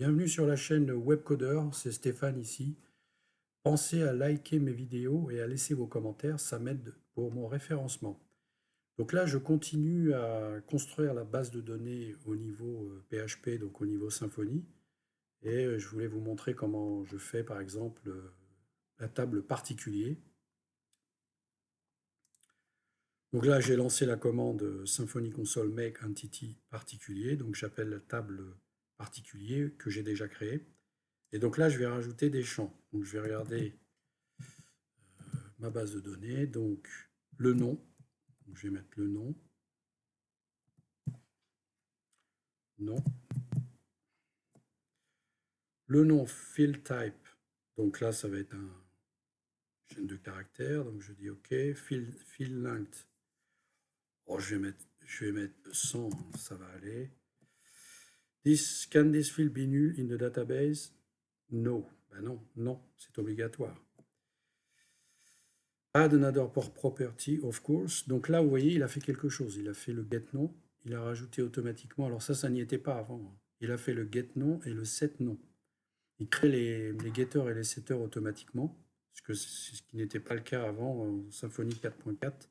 Bienvenue sur la chaîne Webcodeur, c'est Stéphane ici. Pensez à liker mes vidéos et à laisser vos commentaires, ça m'aide pour mon référencement. Donc là, je continue à construire la base de données au niveau PHP, donc au niveau Symfony. Et je voulais vous montrer comment je fais par exemple la table particulier. Donc là, j'ai lancé la commande Symfony console make entity particulier. Donc j'appelle la table particulier que j'ai déjà créée. Et donc là, je vais rajouter des champs. Donc je vais regarder ma base de données, donc le nom. Donc, je vais mettre le nom. Non. Le nom field type. Donc là, ça va être un chaîne de caractères. Donc je dis OK. Field length. Oh, je vais mettre 100, ça va aller. Can this field be null in the database? No. Ben non, non, c'est obligatoire. Add another property, of course. Donc là, vous voyez, il a fait quelque chose. Il a fait le getNom. Il a rajouté automatiquement. Alors ça n'y était pas avant. Il a fait le getNom et le setNom. Il crée les getters et les setters automatiquement, ce qui n'était pas le cas avant en Symfony 4.4.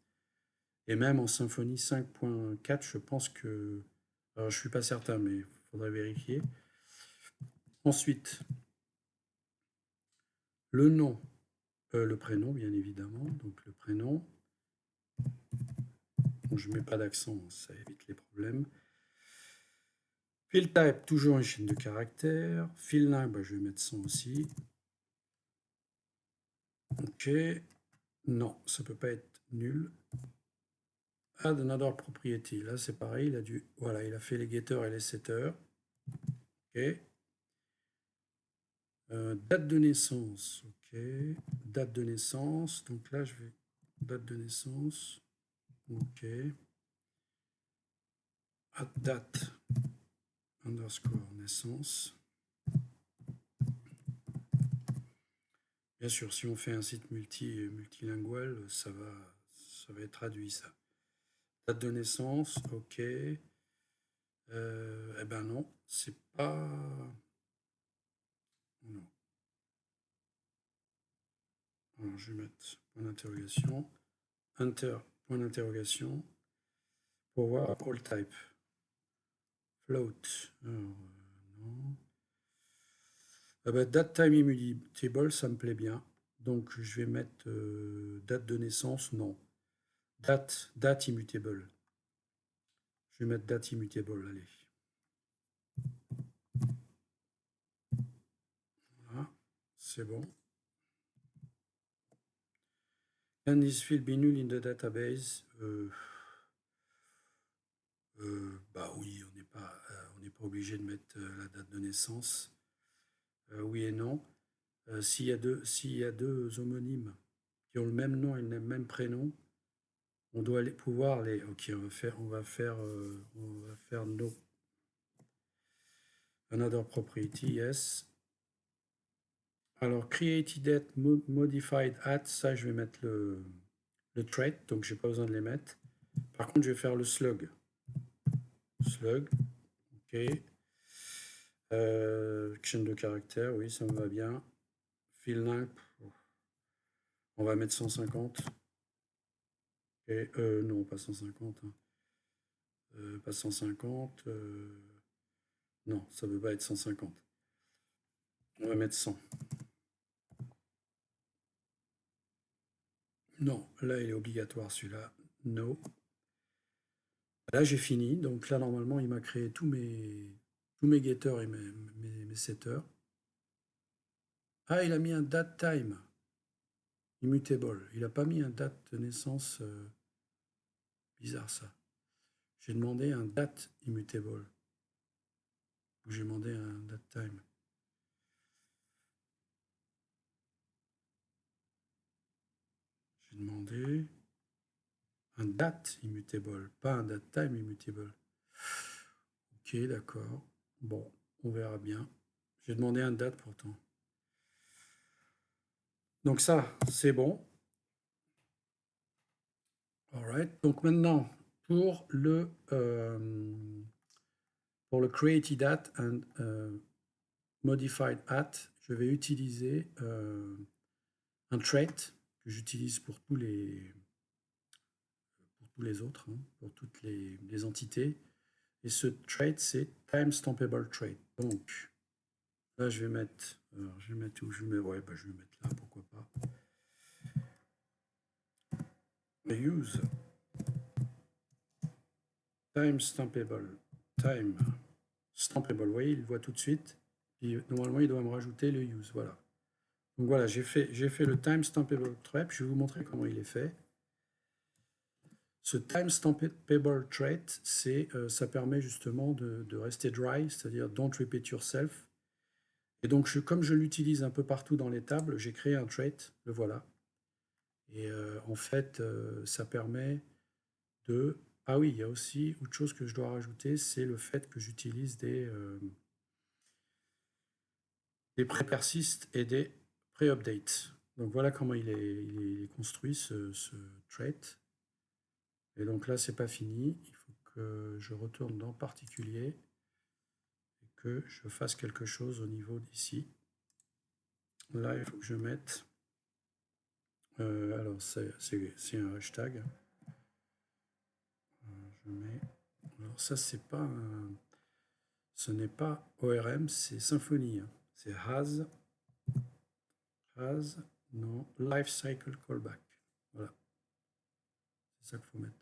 Et même en Symfony 5.4, je pense que... Alors, je ne suis pas certain, mais il faudrait vérifier. Ensuite, le nom, le prénom, bien évidemment. Donc le prénom. Donc, je ne mets pas d'accent, ça évite les problèmes. Field type, toujours une chaîne de caractères. Field name, je vais mettre 100 aussi. OK. Non, ça ne peut pas être nul. Add another propriété. Là, c'est pareil. Il a fait les getters et les setters. OK. Date de naissance. OK. Date de naissance. Donc là, je vais... Date de naissance. OK. Add date underscore naissance. Bien sûr, si on fait un site multilingual, ça va être traduit, ça. Date de naissance, OK. Eh ben non, c'est pas... Non. Alors, je vais mettre point d'interrogation. Enter, point d'interrogation. Pour voir all type. Float. Alors, non. Ah ben, date time immutable, ça me plaît bien. Donc, je vais mettre date de naissance, non. Date immutable. Je vais mettre date immutable, allez. Voilà, c'est bon. Can this field be null in the database? Bah oui, on n'est pas obligé de mettre la date de naissance. Oui et non. S'il y a deux homonymes qui ont le même nom et le même prénom, on doit pouvoir les. Ok, on va faire no. Another property, yes. Alors, created at, modified at, ça je vais mettre le trait, donc j'ai pas besoin de les mettre. Par contre, je vais faire le slug. Slug, ok. Chaîne de caractères, oui, ça me va bien. Field length, on va mettre 150. Et, non, pas 150. Hein. Pas 150. Non, ça ne peut pas être 150. On va mettre 100. Non, là, il est obligatoire celui-là. No. Là, j'ai fini. Donc là, normalement, il m'a créé tous mes getters et mes setters. Ah, il a mis un date time immutable. Il n'a pas mis un date de naissance. Bizarre ça. J'ai demandé un date immutable. J'ai demandé un date time. J'ai demandé un date immutable, pas un date time immutable. Ok, d'accord. Bon, on verra bien. J'ai demandé un date pourtant. Donc ça, c'est bon. Alright. Donc maintenant, pour le create date and modified at, je vais utiliser un trait que j'utilise pour tous les autres, hein, pour toutes les entités. Et ce trait, c'est timestampable trait. Donc, là, je vais mettre, alors, je vais mettre où je vais mettre, ouais, bah, je vais mettre là, pourquoi pas. Use timestampable, timestampable, vous voyez, il voit tout de suite. Et normalement, il doit me rajouter le use, voilà. Donc voilà, j'ai fait le timestampable trait, je vais vous montrer comment il est fait. Ce timestampable trait, ça permet justement de rester dry, c'est-à-dire don't repeat yourself. Et donc, comme je l'utilise un peu partout dans les tables, j'ai créé un trait, le voilà. Et en fait, ça permet de... Ah oui, il y a aussi autre chose que je dois rajouter, c'est le fait que j'utilise des pré-persist et des pré-updates. Donc voilà comment il est construit, ce trait. Et donc là, c'est pas fini. Il faut que je retourne dans particulier et que je fasse quelque chose au niveau d'ici. Là, il faut que je mette... alors, c'est un hashtag. Je mets... Alors ça, c'est pas ce n'est pas ORM, c'est Symfony. Hein. C'est non, Life Cycle Callback. Voilà. C'est ça qu'il faut mettre.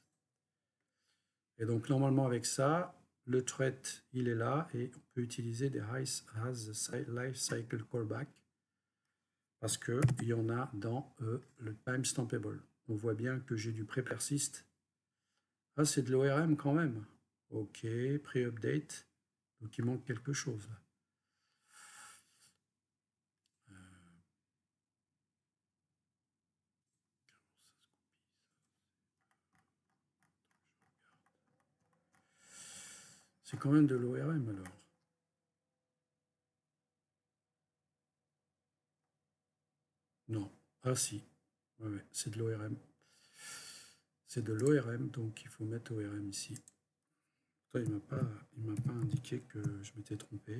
Et donc, normalement, avec ça, le thread, il est là et on peut utiliser des Life Cycle Callback parce qu'il y en a dans le timestampable. On voit bien que j'ai du pré-persist. Ah, c'est de l'ORM quand même. OK, pré-update. Donc, il manque quelque chose là. C'est quand même de l'ORM alors. Non. Ah si. Ouais, c'est de l'ORM. C'est de l'ORM, donc il faut mettre ORM ici. Toi, il m'a pas indiqué que je m'étais trompé.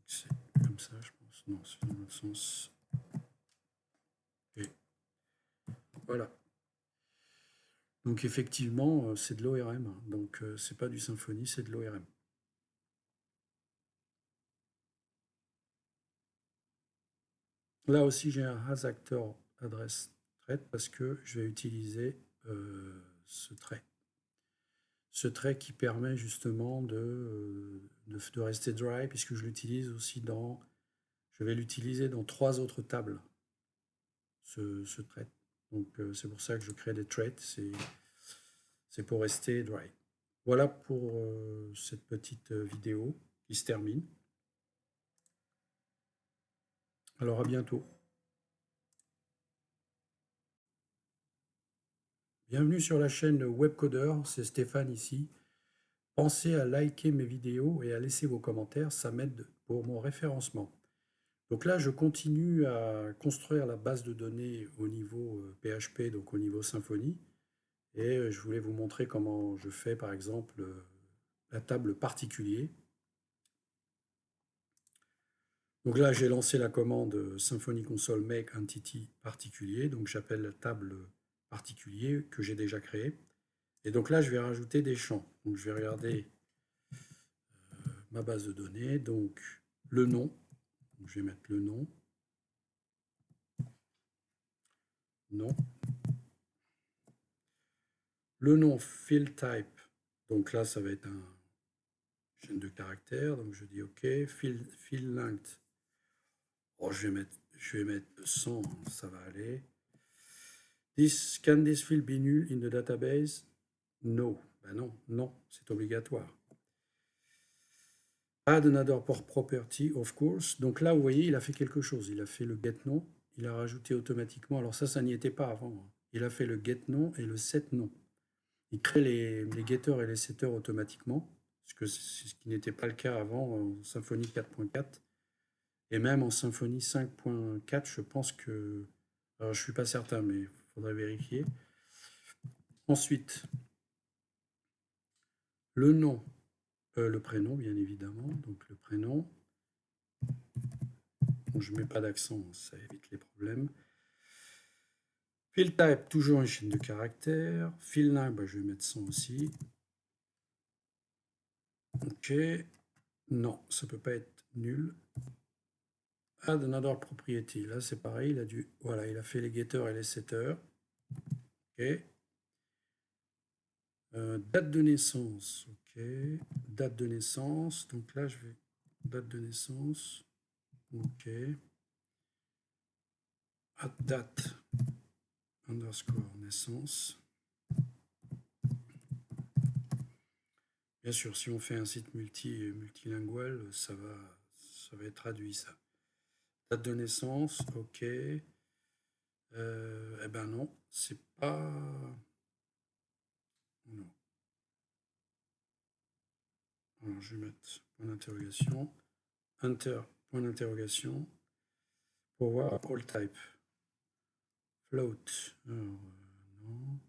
C'est comme ça, je pense. Non, c'est dans l'autre sens. Et voilà. Donc effectivement, c'est de l'ORM. Donc c'est pas du Symfony, c'est de l'ORM. Là aussi, j'ai un hasActor address thread parce que je vais utiliser ce trait. Ce trait qui permet justement de rester dry puisque je l'utilise aussi dans... Je vais l'utiliser dans 3 autres tables, ce trait. Donc c'est pour ça que je crée des threads, c'est pour rester dry. Voilà pour cette petite vidéo qui se termine. Alors à bientôt. Bienvenue sur la chaîne Webcoder, c'est Stéphane ici. Pensez à liker mes vidéos et à laisser vos commentaires, ça m'aide pour mon référencement. Donc là, je continue à construire la base de données au niveau PHP, donc au niveau Symfony. Et je voulais vous montrer comment je fais, par exemple, la table particulier. Donc là, j'ai lancé la commande Symfony Console Make Entity particulier. Donc j'appelle la table particulier que j'ai déjà créée. Et donc là, je vais rajouter des champs. Donc je vais regarder ma base de données. Donc le nom. Donc, je vais mettre le nom. Nom. Le nom field type. Donc là, ça va être un chaîne de caractères. Donc je dis OK. Field length. Oh, je vais mettre 100, ça va aller. Can this field be null in the database? No. Ben non, non, c'est obligatoire. Add another property, of course. Donc là, vous voyez, il a fait quelque chose. Il a fait le getNow. Il a rajouté automatiquement. Alors ça n'y était pas avant. Hein. Il a fait le getNow et le setNow. Il crée les getters et les setters automatiquement, c'est ce qui n'était pas le cas avant en Symfony 4.4. Et même en Symfony 5.4, je pense que... Alors, je ne suis pas certain, mais il faudrait vérifier. Ensuite, le nom, le prénom, bien évidemment. Donc, le prénom. Bon, je ne mets pas d'accent, ça évite les problèmes. Field type, toujours une chaîne de caractères. Field name, bah, je vais mettre 100 aussi. Ok. Non, ça peut pas être nul. Add another propriety. Là, c'est pareil. Il a dû, voilà, il a fait les getters et les setters. Ok. Date de naissance. Ok. Date de naissance. Donc là, je vais date de naissance. Ok. Add date underscore naissance. Bien sûr, si on fait un site multilingual, ça va être traduit, ça. Date de naissance, ok. Eh ben non, c'est pas... Non. Alors, je vais mettre point d'interrogation. Enter, point d'interrogation. Pour voir all type. Float. Alors, non.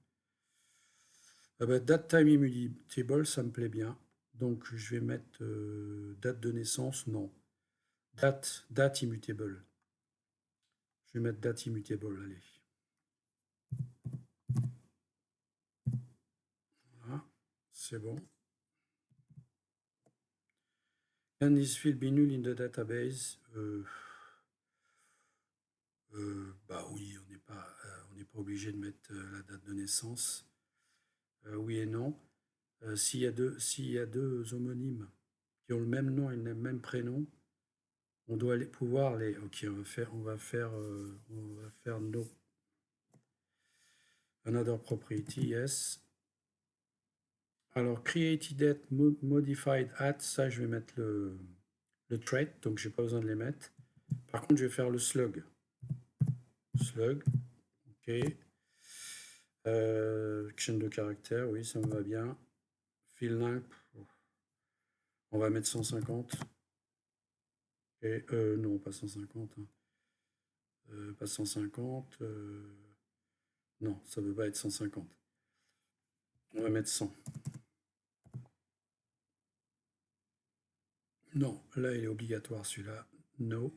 Ah ben, date time immutable, ça me plaît bien. Donc, je vais mettre date de naissance, non. Date immutable. Je vais mettre date immutable, allez. Voilà, c'est bon. Can this field be null in the database? Bah oui, on n'est pas obligé de mettre la date de naissance. Oui et non. S'il y a deux homonymes qui ont le même nom et le même prénom, on doit pouvoir les. Ok, on va faire no. Another propriety, yes. Alors, created at, modified at, ça je vais mettre le trait, donc j'ai pas besoin de les mettre. Par contre, je vais faire le slug. Slug, ok. Chaîne de caractères, oui, ça me va bien. Field length, on va mettre 150. Et, non, pas 150. Hein. Pas 150. Non, ça ne veut pas être 150. On va mettre 100. Non, là, il est obligatoire celui-là. No.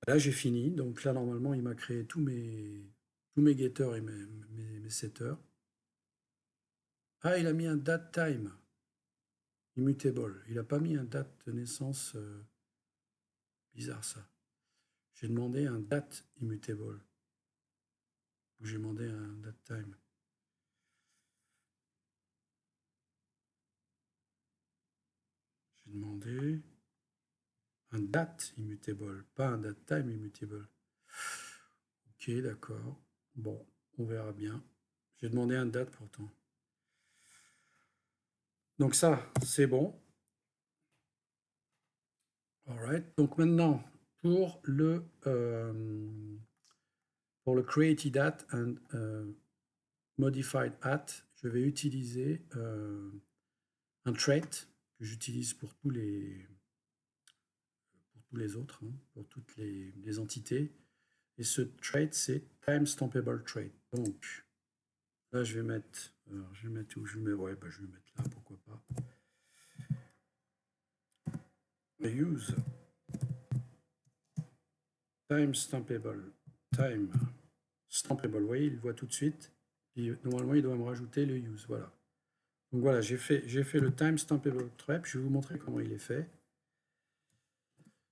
Là, j'ai fini. Donc là, normalement, il m'a créé tous mes getters et mes setters. Ah, il a mis un date time immutable. Il n'a pas mis un date de naissance. Bizarre ça. J'ai demandé un date immutable. J'ai demandé un date time. J'ai demandé un date immutable, pas un date time immutable. Ok, d'accord. Bon, on verra bien. J'ai demandé un date pourtant. Donc ça, c'est bon. Alright. Donc maintenant, pour le created at and modified at, je vais utiliser un trait que j'utilise pour tous les autres, hein, pour toutes les entités. Et ce trait, c'est timestampable trait. Donc là, je vais mettre où je mets, ouais, bah, je vais mettre là, pourquoi pas. Use timestampable, timestampable. Vous voyez, il voit tout de suite. Et normalement, il doit me rajouter le use. Voilà. Donc voilà, j'ai fait le timestampable trait. Je vais vous montrer comment il est fait.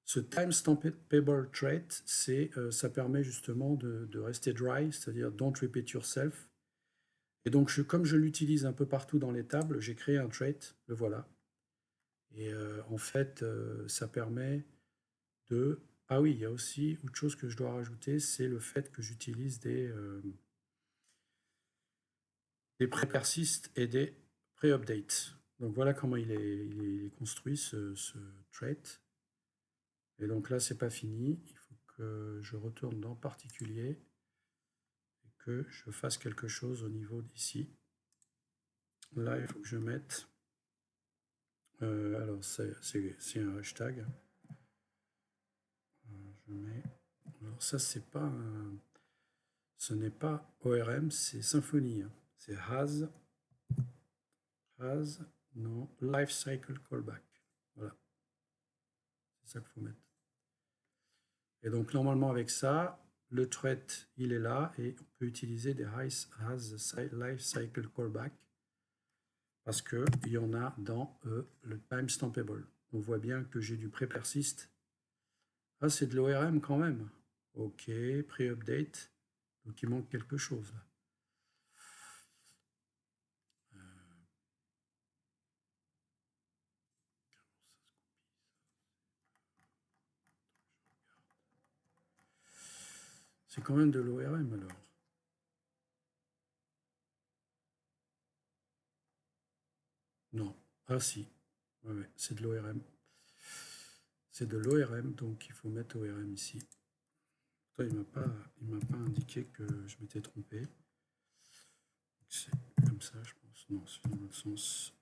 Ce timestampable trait, ça permet justement de rester dry, c'est-à-dire don't repeat yourself. Et donc, comme je l'utilise un peu partout dans les tables, j'ai créé un trait, le voilà. Et en fait, ça permet de... Ah oui, il y a aussi autre chose que je dois rajouter, c'est le fait que j'utilise des pré-persist et des pré-updates. Donc voilà comment il est construit, ce trait. Et donc là, c'est pas fini. Il faut que je retourne dans particulier et que je fasse quelque chose au niveau d'ici. Là, il faut que je mette... alors, c'est un hashtag. Je mets... Alors ça, c'est pas un... Ce n'est pas ORM, c'est Symfony. Hein. C'est has, non, life cycle callback. Voilà. ça qu'il faut mettre. Et donc, normalement, avec ça, le thread, il est là et on peut utiliser des has life cycle callback parce qu'il y en a dans le timestampable. On voit bien que j'ai du pré-persist. Ah, c'est de l'ORM quand même. OK, pré-update. Donc, il manque quelque chose là. C'est quand même de l'ORM alors. Non. Ah si. Ouais, c'est de l'ORM. C'est de l'ORM, donc il faut mettre ORM ici. Toi, il m'a pas indiqué que je m'étais trompé. C'est comme ça, je pense. Non, c'est dans le sens.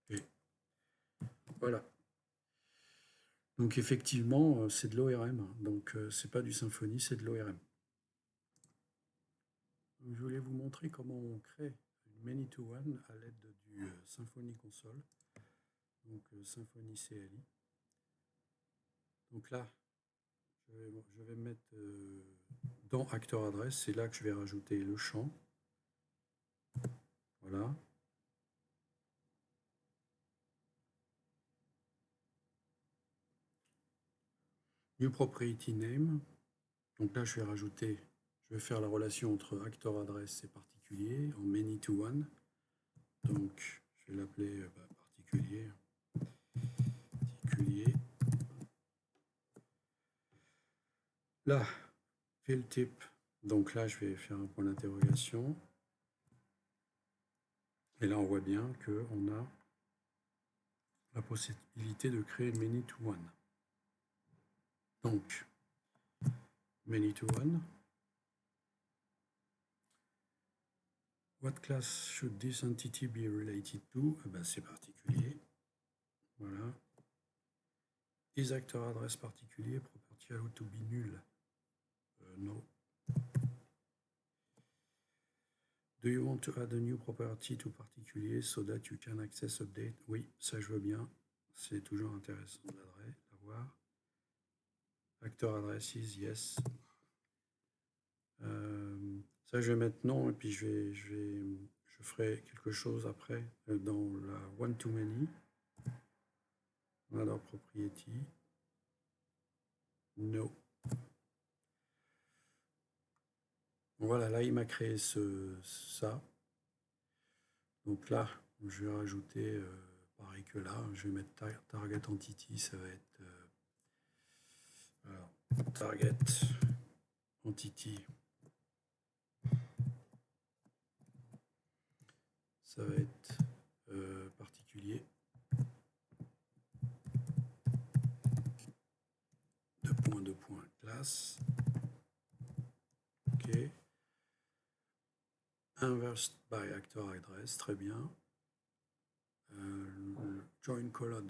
Et voilà. Donc effectivement, c'est de l'ORM. Donc c'est pas du Symfony, c'est de l'ORM. Je voulais vous montrer comment on crée une many-to-one à l'aide du Symfony Console. Donc Symfony CLI. Donc là, je vais mettre dans Acteur Adresse, c'est là que je vais rajouter le champ. Voilà. New Propriety Name. Donc là, je vais faire la relation entre Acteur Adresse et particulier en many to one. Donc, je vais l'appeler particulier. Particulier. Là, field type. Donc là, je vais faire un point d'interrogation. Et là, on voit bien qu'on a la possibilité de créer many to one. Donc, many to one. What class should this entity be related to? Eh ben, c'est particulier. Voilà. Is acteur adresse particulier, property allowed to be nul? No. Do you want to add a new property to particulier so that you can access update? Oui, ça je veux bien. C'est toujours intéressant de l'avoir. Acteur adresse is yes. Ça je vais mettre non et puis je ferai quelque chose après dans la one to many. Alors propriété. No. Voilà, là il m'a créé ça. Donc là, je vais rajouter, pareil que là, je vais mettre target entity, ça va être alors, target entity. Ça va être particulier. Deux points, classe. OK. Inversed by actor address, très bien. Join colon.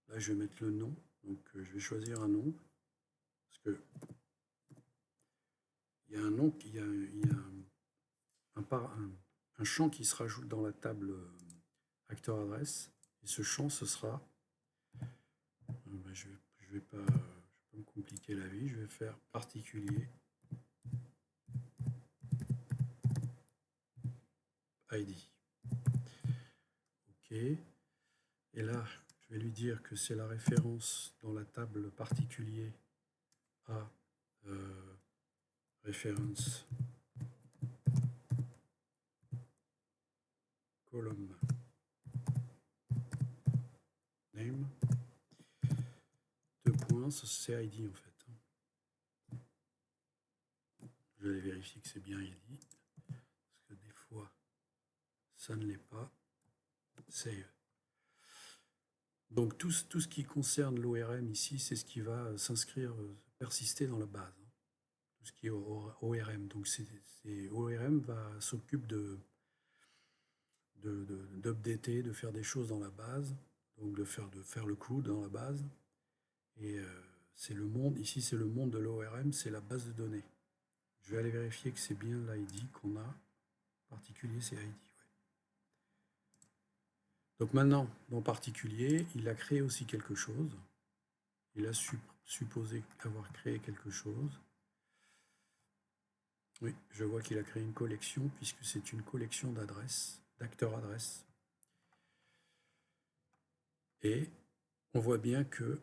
Là, je vais mettre le nom. Donc, je vais choisir un nom. Parce que il y a un nom, il y a un champ qui se rajoute dans la table acteur adresse. Et ce champ, ce sera. Je vais pas me compliquer la vie. Je vais faire particulier. ID. OK. Et là, je vais lui dire que c'est la référence dans la table particulier à référence column name. Deux points, c'est ID en fait. Je vais vérifier que c'est bien ID. Parce que des fois, ça ne l'est pas. Save. Donc tout ce qui concerne l'ORM ici, c'est ce qui va s'inscrire, persister dans la base. Tout ce qui est ORM. Donc ORM s'occupe d'updater, de faire des choses dans la base, donc de faire le code dans la base. Et c'est le monde, ici c'est le monde de l'ORM, c'est la base de données. Je vais aller vérifier que c'est bien l'ID qu'on a. Particulier, c'est ID. Ouais. Donc maintenant, dans particulier, il a créé aussi quelque chose. Il a supposé avoir créé quelque chose. Oui, je vois qu'il a créé une collection, puisque c'est une collection d'adresses, d'acteurs adresses. Et on voit bien que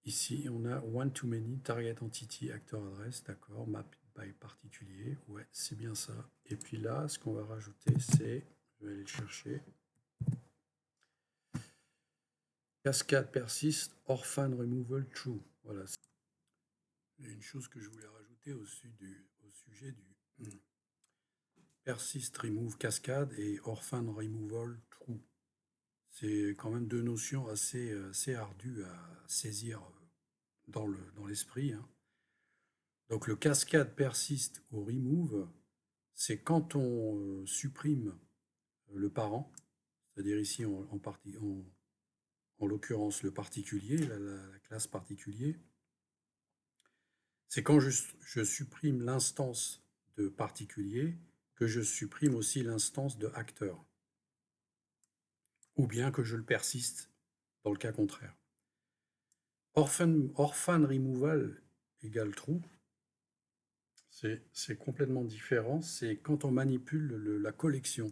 ici, on a one-to-many, target entity, acteur adresse, d'accord, map by particulier, ouais, c'est bien ça. Et puis là, ce qu'on va rajouter, c'est, je vais aller le chercher, cascade persist, orphan removal true. Voilà. Et une chose que je voulais rajouter au sujet du persist remove cascade et orphan removal true. C'est quand même deux notions assez ardues à saisir dans l'esprit, hein. Donc le cascade persiste ou remove, c'est quand on supprime le parent, c'est-à-dire ici en l'occurrence le particulier, la classe particulier, c'est quand je supprime l'instance de particulier que je supprime aussi l'instance de acteur, ou bien que je le persiste dans le cas contraire. Orphan removal égale true, c'est complètement différent, c'est quand on manipule la collection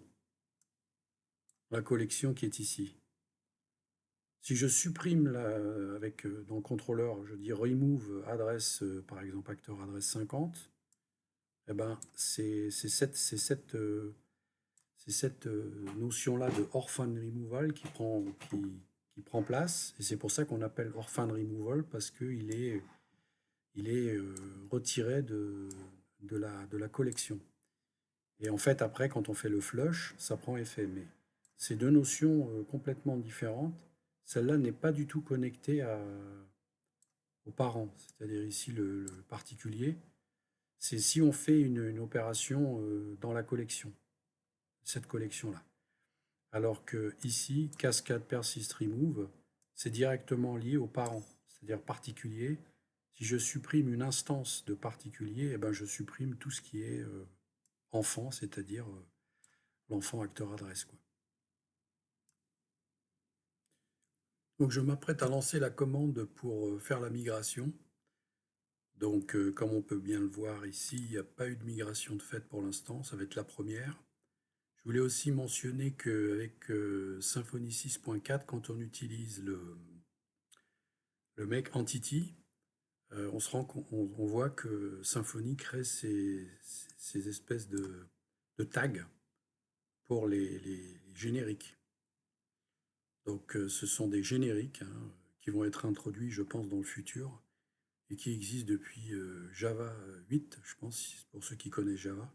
qui est ici. Si je supprime dans le contrôleur, je dis remove adresse, par exemple acteur adresse 50, eh ben c'est cette notion-là de orphan removal qui prend place, et c'est pour ça qu'on appelle orphan removal, parce qu'il est, retiré de la collection. Et en fait, après, quand on fait le flush, ça prend effet. Mais ces deux notions complètement différentes, celle-là n'est pas du tout connectée aux parents, c'est-à-dire ici le particulier. C'est si on fait une opération dans la collection, cette collection-là. Alors que ici, cascade persist remove, c'est directement lié aux parents, c'est-à-dire particulier. Si je supprime une instance de particulier, eh ben je supprime tout ce qui est enfant, c'est-à-dire l'enfant acteur adresse, quoi. Donc je m'apprête à lancer la commande pour faire la migration. Donc comme on peut bien le voir ici, il n'y a pas eu de migration de fait pour l'instant, ça va être la première. Je voulais aussi mentionner qu'avec Symfony 6.4, quand on utilise le make entity, on voit que Symfony crée ces espèces de tags pour les génériques. Donc ce sont des génériques, hein, qui vont être introduits, je pense, dans le futur et qui existent depuis Java 8, je pense, pour ceux qui connaissent Java.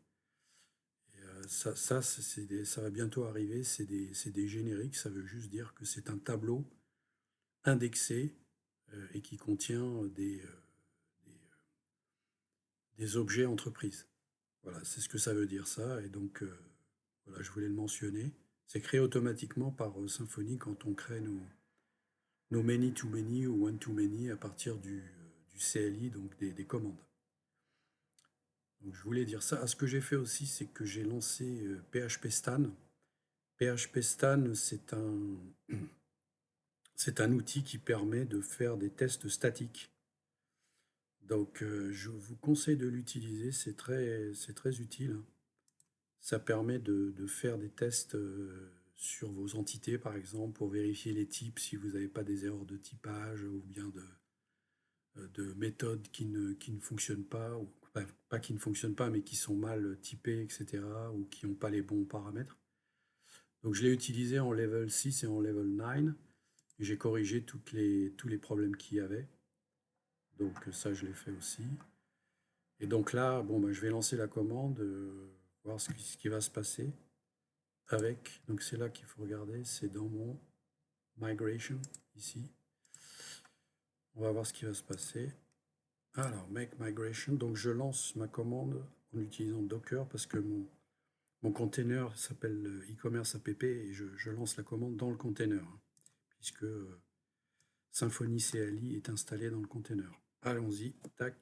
Et, ça va bientôt arriver, c'est des génériques, ça veut juste dire que c'est un tableau indexé et qui contient des objets entreprises. Voilà, c'est ce que ça veut dire ça, et donc voilà, je voulais le mentionner. C'est créé automatiquement par Symfony quand on crée nos many-to-many ou one-to-many à partir du CLI, donc des commandes. Donc je voulais dire ça. Ce que j'ai fait aussi, c'est que j'ai lancé PHP Stan. PHP Stan, c'est un outil qui permet de faire des tests statiques. Donc je vous conseille de l'utiliser, c'est très utile. Ça permet de faire des tests sur vos entités, par exemple, pour vérifier les types si vous n'avez pas des erreurs de typage ou bien de méthodes qui ne fonctionnent pas, ou pas qui ne fonctionnent pas, mais qui sont mal typées, etc., ou qui n'ont pas les bons paramètres. Donc je l'ai utilisé en level 6 et en level 9, et j'ai corrigé tous les problèmes qu'il y avait. Donc ça, je l'ai fait aussi. Et donc là, bon, ben, je vais lancer la commande, voir ce qui va se passer avec. Donc c'est là qu'il faut regarder, c'est dans mon migration, ici. On va voir ce qui va se passer. Alors, make migration, donc je lance ma commande en utilisant Docker parce que mon container s'appelle e-commerce app et je lance la commande dans le container, hein, puisque Symfony CLI est installé dans le container. Allons-y, tac.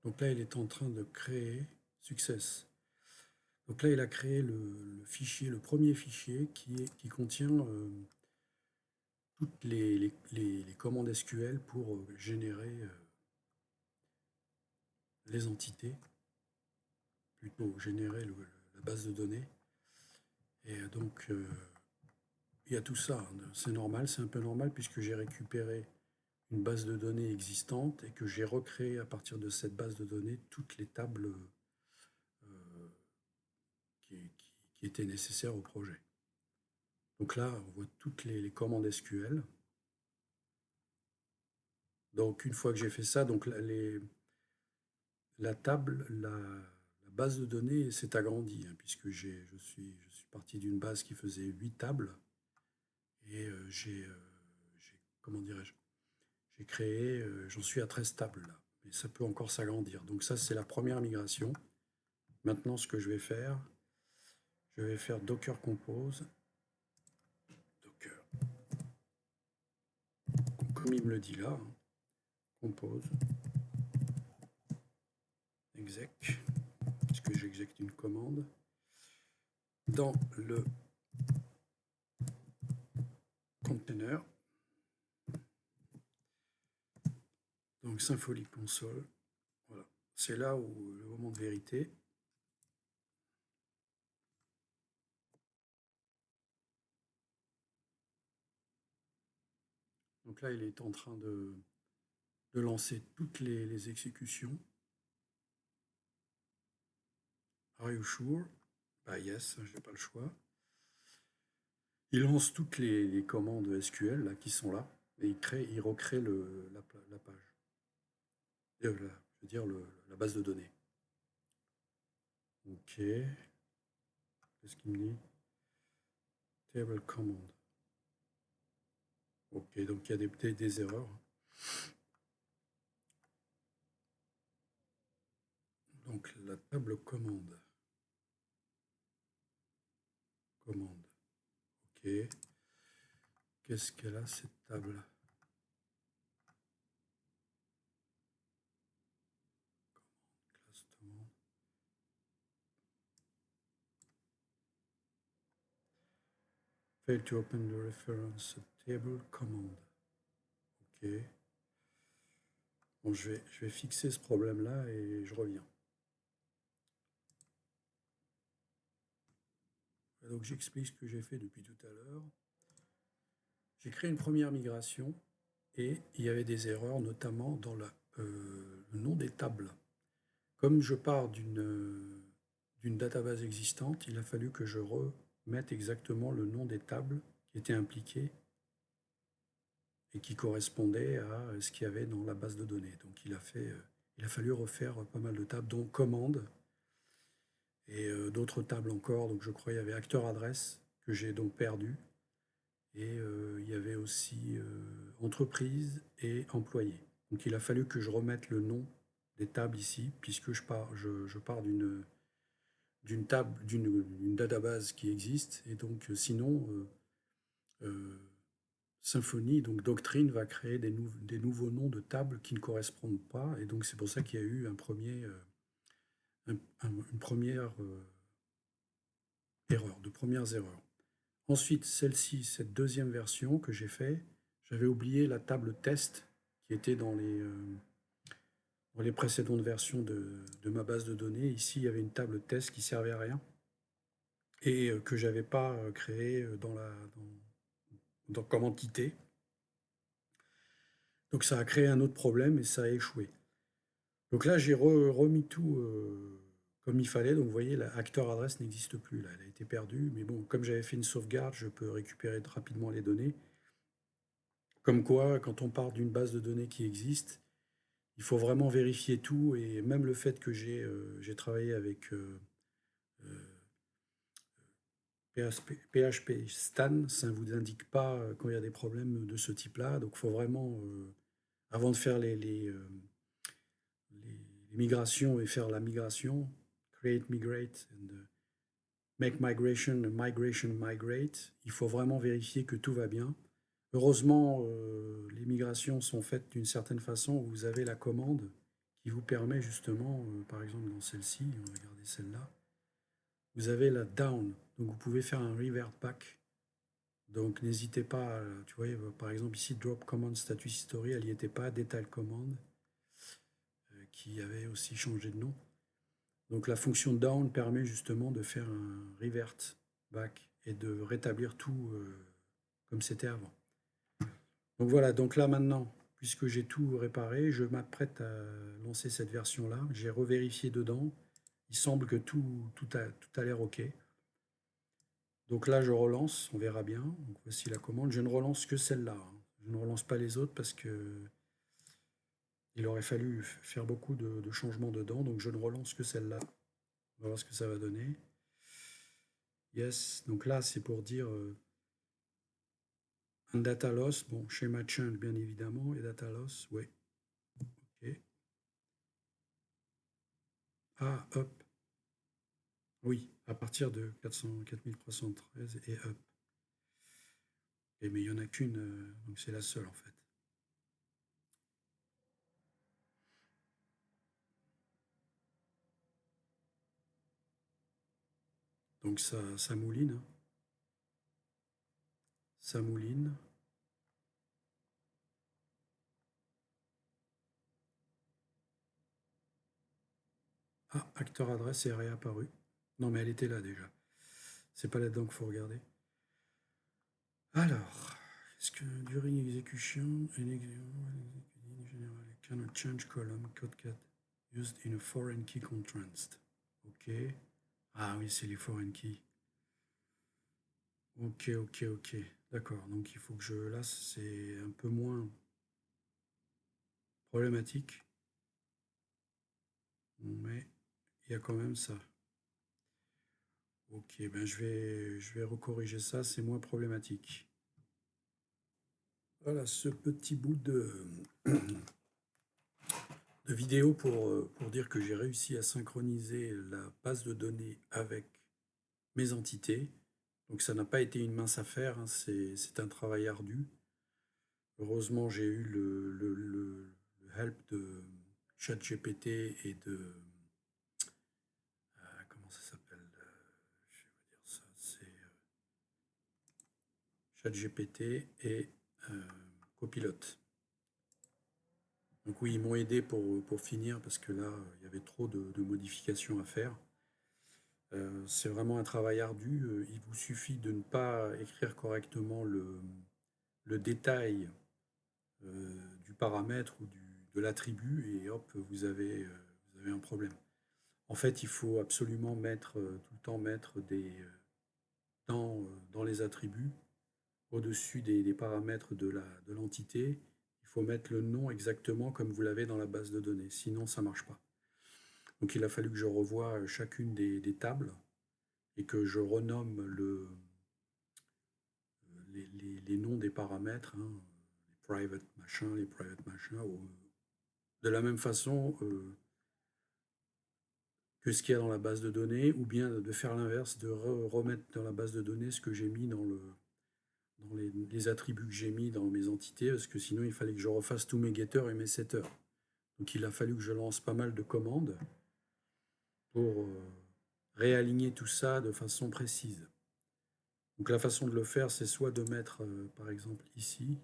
Donc là, il est en train de créer success. Donc là, il a créé le fichier, le premier fichier qui contient toutes les commandes SQL pour générer les entités, plutôt générer la base de données. Et donc, il y a tout ça. Hein. C'est normal, c'est un peu normal puisque j'ai récupéré une base de données existante et que j'ai recréé à partir de cette base de données toutes les tables qui étaient nécessaires au projet. Donc là, on voit toutes les commandes SQL. Donc une fois que j'ai fait ça, donc la table, la base de données s'est agrandie, hein, puisque je suis parti d'une base qui faisait 8 tables et comment dirais-je, j'ai créé, j'en suis à 13 tables là, mais ça peut encore s'agrandir. Donc ça, c'est la première migration. Maintenant, ce que je vais faire Docker Compose, Docker, comme il me le dit là, hein, Compose, exec, puisque j'exécute une commande, dans le container, donc Symfony Console, voilà. C'est là où le moment de vérité. Donc là, il est en train de lancer toutes les exécutions. Are you sure? Bah yes, j'ai pas le choix. Il lance toutes les commandes SQL là, qui sont là et il recrée la page. Je veux dire la base de données. Ok. Qu'est-ce qu'il me dit? Table command. Ok, donc il y a des erreurs. Donc la table commande. Commande. Ok. Qu'est-ce qu'elle a cette table? Classe demande. Fail to open the reference table command. Ok. Bon, je vais fixer ce problème-là et je reviens. Donc j'explique ce que j'ai fait depuis tout à l'heure. J'ai créé une première migration et il y avait des erreurs, notamment dans le nom des tables. Comme je pars d'une database existante, il a fallu que je remette exactement le nom des tables qui étaient impliquées et qui correspondaient à ce qu'il y avait dans la base de données. Donc il a fallu refaire pas mal de tables, dont commande et d'autres tables encore. Donc je crois qu'il y avait acteur adresse que j'ai donc perdu. Et il y avait aussi entreprise et employé. Donc il a fallu que je remette le nom des tables ici, puisque je pars d'une table, d'une database qui existe, et donc sinon Symfony, donc Doctrine, va créer des nouveaux noms de tables qui ne correspondent pas, et donc c'est pour ça qu'il y a eu une première erreur, de premières erreurs. Ensuite, celle-ci, cette deuxième version que j'ai fait, j'avais oublié la table test qui était dans les précédentes versions de ma base de données. Ici, il y avait une table test qui servait à rien et que j'avais pas créée comme entité. Donc ça a créé un autre problème et ça a échoué. Donc là, j'ai remis tout comme il fallait. Donc vous voyez, l'acteur adresse n'existe plus. Là, elle a été perdue. Mais bon, comme j'avais fait une sauvegarde, je peux récupérer rapidement les données. Comme quoi, quand on part d'une base de données qui existe, il faut vraiment vérifier tout. Et même le fait que j'ai travaillé avec PHP Stan, ça ne vous indique pas quand il y a des problèmes de ce type-là. Donc il faut vraiment, avant de faire les migrations et faire la migration, create, migrate, and make migration, migrate, il faut vraiment vérifier que tout va bien. Heureusement, les migrations sont faites d'une certaine façon où vous avez la commande qui vous permet justement, par exemple dans celle-ci, on va regarder celle-là, vous avez la down, donc vous pouvez faire un revert back. Donc n'hésitez pas, tu vois, par exemple ici, drop command status history, elle n'y était pas, detail command, qui avait aussi changé de nom. Donc la fonction down permet justement de faire un revert back et de rétablir tout comme c'était avant. Donc voilà, donc là maintenant, puisque j'ai tout réparé, je m'apprête à lancer cette version-là. J'ai revérifié dedans. Il semble que tout a l'air OK. Donc là, je relance, on verra bien. Donc voici la commande. Je ne relance que celle-là. Je ne relance pas les autres parce que il aurait fallu faire beaucoup de changements dedans. Donc je ne relance que celle-là. On va voir ce que ça va donner. Yes, donc là, c'est pour dire un data loss. Bon, schéma change, bien évidemment, et data loss, oui. OK. Ah, up. Oui, à partir de 4313 et up. Et mais il n'y en a qu'une, donc c'est la seule en fait. Donc ça mouline. Hein. Ça mouline. Ah, acteur adresse est réapparu. Non, mais elle était là déjà. C'est pas là-dedans qu'il faut regarder. Alors, est-ce que during execution, general cannot change column code cat used in a foreign key contrast. Ok. Ah oui, c'est les foreign keys. Ok, ok, ok. D'accord. Donc il faut que je. Là, c'est un peu moins problématique. Mais il y a quand même ça. Ok, ben je vais recorriger ça, c'est moins problématique. Voilà ce petit bout de vidéo pour dire que j'ai réussi à synchroniser la base de données avec mes entités. Donc ça n'a pas été une mince affaire, hein, c'est un travail ardu. Heureusement, j'ai eu le help de ChatGPT et de... comment ça s'appelle je vais vous dire ça, c'est ChatGPT et Copilote. Donc oui, ils m'ont aidé pour finir parce que là, il y avait trop de modifications à faire. C'est vraiment un travail ardu. Il vous suffit de ne pas écrire correctement le détail du paramètre ou de l'attribut et hop, vous avez un problème. En fait, il faut absolument mettre tout le temps mettre dans les attributs, au-dessus des paramètres de l'entité, il faut mettre le nom exactement comme vous l'avez dans la base de données. Sinon, ça ne marche pas. Donc il a fallu que je revoie chacune des tables et que je renomme les noms des paramètres, hein, les private machin, de la même façon que ce qu'il y a dans la base de données, ou bien de faire l'inverse, de remettre dans la base de données ce que j'ai mis dans les attributs que j'ai mis dans mes entités, parce que sinon il fallait que je refasse tous mes getters et mes setters. Donc il a fallu que je lance pas mal de commandes pour réaligner tout ça de façon précise. Donc la façon de le faire, c'est soit de mettre, par exemple, ici,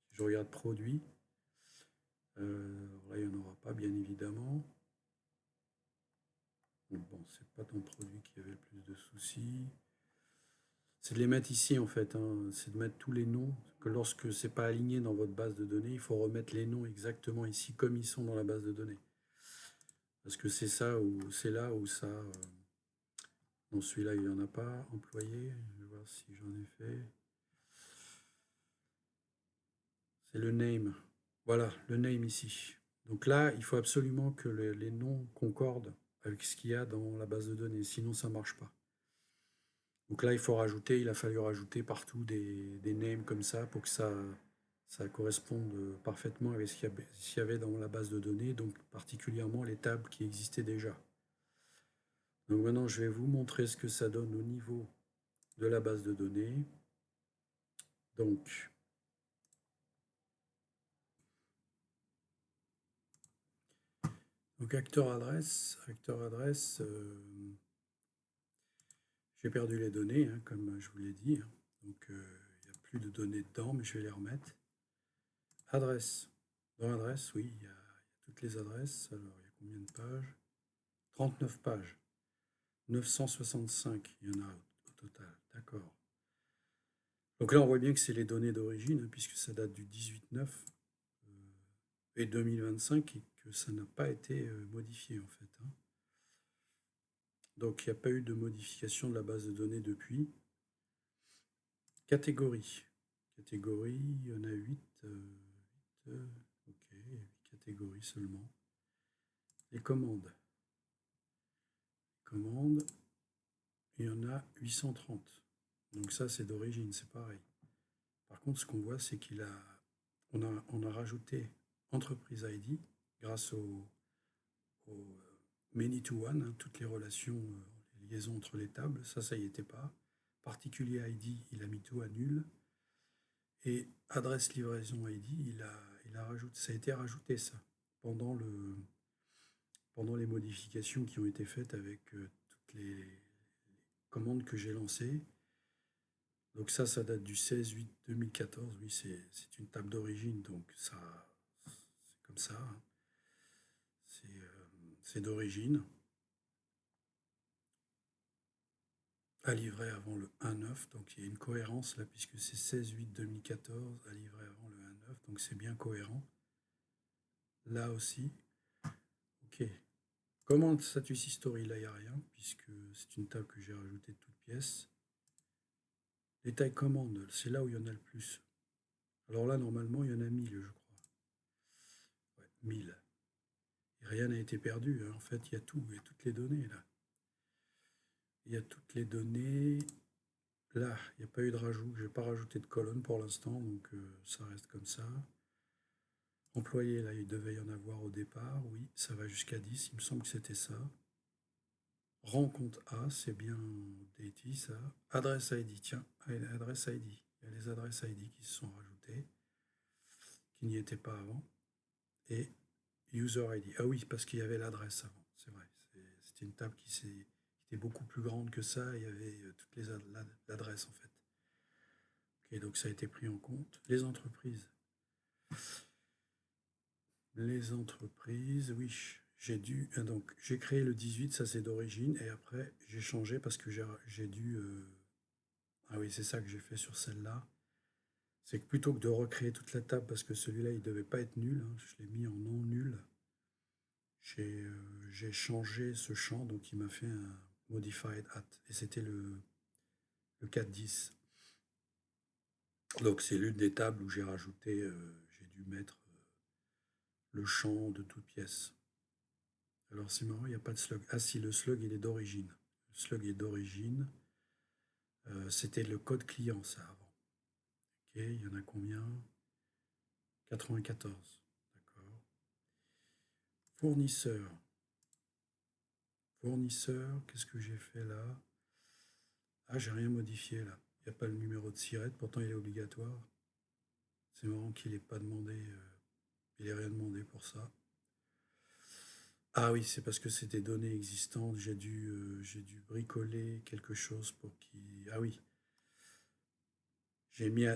si je regarde produit, là il n'y en aura pas bien évidemment. Donc, bon, c'est pas ton produit qui avait le plus de soucis. C'est de les mettre ici en fait, hein. C'est de mettre tous les noms, que lorsque c'est pas aligné dans votre base de données, il faut remettre les noms exactement ici comme ils sont dans la base de données. Parce que c'est ça ou c'est là où ça. Non, celui-là il n'y en a pas. Employé, je vais voir si j'en ai fait. C'est le name. Voilà, le name ici. Donc là, il faut absolument que les noms concordent avec ce qu'il y a dans la base de données, sinon ça ne marche pas. Donc là, il a fallu rajouter partout des names comme ça pour que ça corresponde parfaitement avec ce qu'il y avait dans la base de données, donc particulièrement les tables qui existaient déjà. Donc maintenant, je vais vous montrer ce que ça donne au niveau de la base de données. Donc, Donc acteur adresse, j'ai perdu les données, hein, comme je vous l'ai dit, hein. Donc il n'y a plus de données dedans, mais je vais les remettre. Adresse. Dans adresse, oui, il y a toutes les adresses. Alors il y a combien de pages? 39 pages. 965, il y en a au total. D'accord. Donc là, on voit bien que c'est les données d'origine, hein, puisque ça date du 18/9 et 2025 et que ça n'a pas été modifié en fait, hein. Donc il n'y a pas eu de modification de la base de données depuis. Catégorie. Catégorie, il y en a 8. Ok, 8 catégories seulement. Les commandes. Commandes, il y en a 830. Donc ça, c'est d'origine, c'est pareil. Par contre, ce qu'on voit, c'est on a rajouté entreprise ID grâce au many to one, hein, toutes les relations, les liaisons entre les tables. Ça y était pas. Particulier ID, il a mis tout à nul. Et adresse livraison ID, ça a été rajouté ça pendant les modifications qui ont été faites avec toutes les commandes que j'ai lancées. Donc ça date du 16/8/2014. Oui, c'est une table d'origine, donc ça, c'est comme ça, hein. C'est d'origine. À livrer avant le 1/9, donc il y a une cohérence là, puisque c'est 16/8/2014, à livrer avant le 1/9, donc c'est bien cohérent. Là aussi, ok. Commande status history, là il n'y a rien, puisque c'est une table que j'ai rajoutée de toutes pièces. Détail commande, c'est là où il y en a le plus. Alors là, normalement, il y en a 1000, je crois. Ouais, 1000. Et rien n'a été perdu, hein. En fait, il y a tout, il y a toutes les données là. Il y a toutes les données. Là, il n'y a pas eu de rajout. Je n'ai pas rajouté de colonne pour l'instant, donc ça reste comme ça. Employé, là, il devait y en avoir au départ. Oui, ça va jusqu'à 10. Il me semble que c'était ça. Rang compte A, c'est bien Deity, ça. Adresse ID, tiens, adresse ID. Il y a les adresses ID qui se sont rajoutées, qui n'y étaient pas avant. Et User ID. Ah oui, parce qu'il y avait l'adresse avant, c'est vrai. C'était une table qui était beaucoup plus grande que ça. Il y avait toutes les l'adresse en fait. Ok, donc ça a été pris en compte. Les entreprises. Les entreprises, oui, donc j'ai créé le 18, ça c'est d'origine, et après j'ai changé parce que j'ai dû. Ah oui, c'est ça que j'ai fait sur celle-là. C'est que plutôt que de recréer toute la table, parce que celui-là il devait pas être nul, hein, je l'ai mis en non nul. J'ai changé ce champ, donc il m'a fait un modified at, et c'était le 410. Donc c'est l'une des tables où j'ai rajouté, j'ai dû mettre le champ de toute pièce. Alors c'est marrant, il n'y a pas de slug. Ah si, le slug il est d'origine. Le slug est d'origine. C'était le code client ça avant. Ok, il y en a combien? 94. D'accord. Fournisseur. Fournisseur, qu'est-ce que j'ai fait là? Ah, j'ai rien modifié là. Il n'y a pas le numéro de SIRET, pourtant il est obligatoire. C'est marrant qu'il n'ait pas demandé, il n'ait rien demandé pour ça. Ah oui, c'est parce que c'est des données existantes. J'ai dû bricoler quelque chose pour qu'il. Ah oui, j'ai mis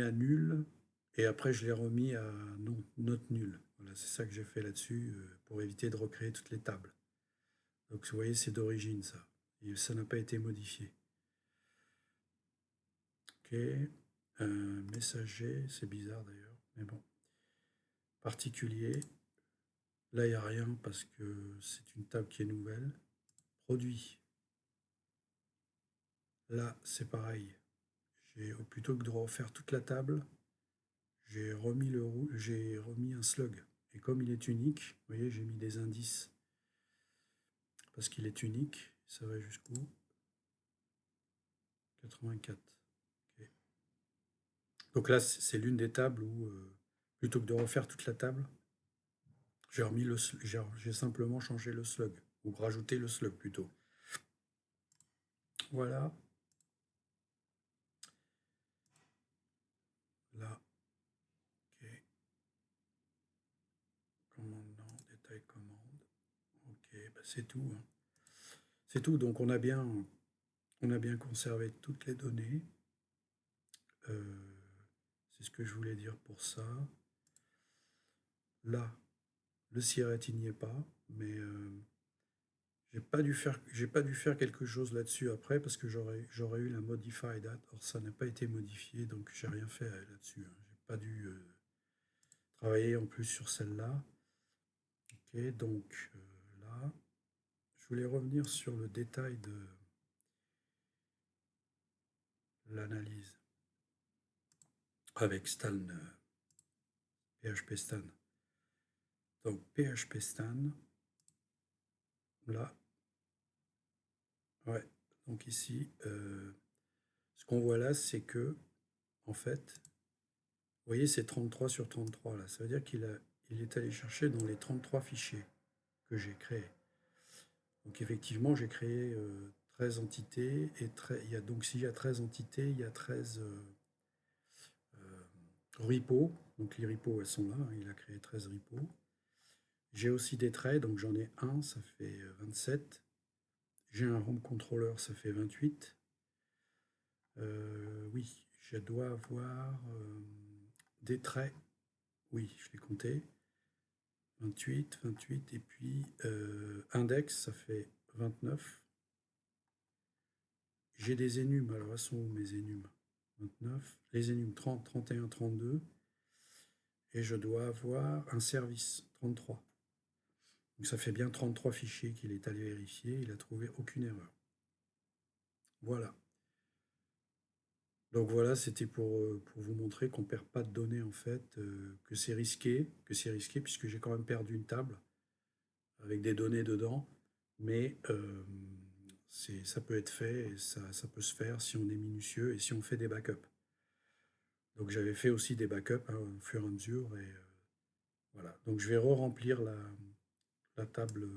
à nul et après je l'ai remis à non, note nulle. Voilà, c'est ça que j'ai fait là-dessus pour éviter de recréer toutes les tables. Donc vous voyez, c'est d'origine ça. Et ça n'a pas été modifié. Ok. Messager, c'est bizarre d'ailleurs, mais bon. Particulier, là il n'y a rien parce que c'est une table qui est nouvelle. Produit, là c'est pareil. Plutôt que de refaire toute la table, j'ai remis un slug. Et comme il est unique, vous voyez, j'ai mis des indices parce qu'il est unique. Ça va jusqu'où? 84. Ok. Donc là, c'est l'une des tables où, plutôt que de refaire toute la table, j'ai simplement changé le slug, ou rajouté le slug plutôt. Voilà. Là, ok. Commande, non, détail commande. c'est tout, hein. C'est tout. Donc on a bien conservé toutes les données. Euh, c'est ce que je voulais dire pour ça. Là, le siret, il n'y est pas, mais j'ai pas dû faire quelque chose là-dessus après parce que j'aurais eu la modify date. Or, ça n'a pas été modifié, donc j'ai rien fait là-dessus, hein. J'ai pas dû travailler en plus sur celle-là. Ok, donc là, je voulais revenir sur le détail de l'analyse avec Stan, PHP Stan. Donc PHP Stan, là, ouais. Donc ici, ce qu'on voit là, c'est que, en fait, vous voyez, c'est 33 sur 33 là. Ça veut dire il est allé chercher dans les 33 fichiers que j'ai créés. Donc effectivement, j'ai créé 13 entités et donc s'il y a 13 entités, il y a 13 repos. Donc les repos, elles sont là, hein. Il a créé 13 repos. J'ai aussi des traits, donc j'en ai un, ça fait 27. J'ai un home controller, ça fait 28. Oui, je dois avoir des traits. Oui, je l'ai compté. 28, 28, et puis index, ça fait 29. J'ai des énumes, alors elles sont où mes énumes? 29, les énumes 30, 31, 32, et je dois avoir un service 33. Donc ça fait bien 33 fichiers qu'il est allé vérifier, il n'a trouvé aucune erreur. Voilà. Donc voilà, c'était pour vous montrer qu'on ne perd pas de données en fait, que c'est risqué puisque j'ai quand même perdu une table avec des données dedans, mais ça peut être fait et ça peut se faire si on est minutieux et si on fait des backups. Donc j'avais fait aussi des backups, hein, au fur et à mesure et voilà. Donc je vais re-remplir la table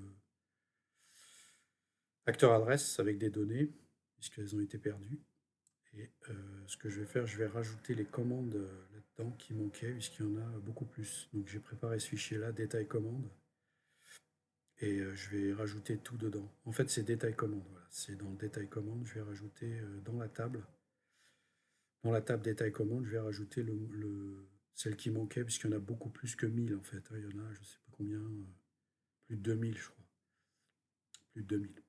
acteur adresse avec des données puisqu'elles ont été perdues. Et ce que je vais faire, je vais rajouter les commandes là-dedans qui manquaient, puisqu'il y en a beaucoup plus. Donc j'ai préparé ce fichier-là, détail commande, et je vais rajouter tout dedans. En fait, c'est détail commande, voilà. C'est dans le détail commande, je vais rajouter dans la table détail commande, je vais rajouter celle qui manquait, puisqu'il y en a beaucoup plus que 1000 en fait, hein. Il y en a, je ne sais pas combien, plus de 2000, je crois. Plus de 2000.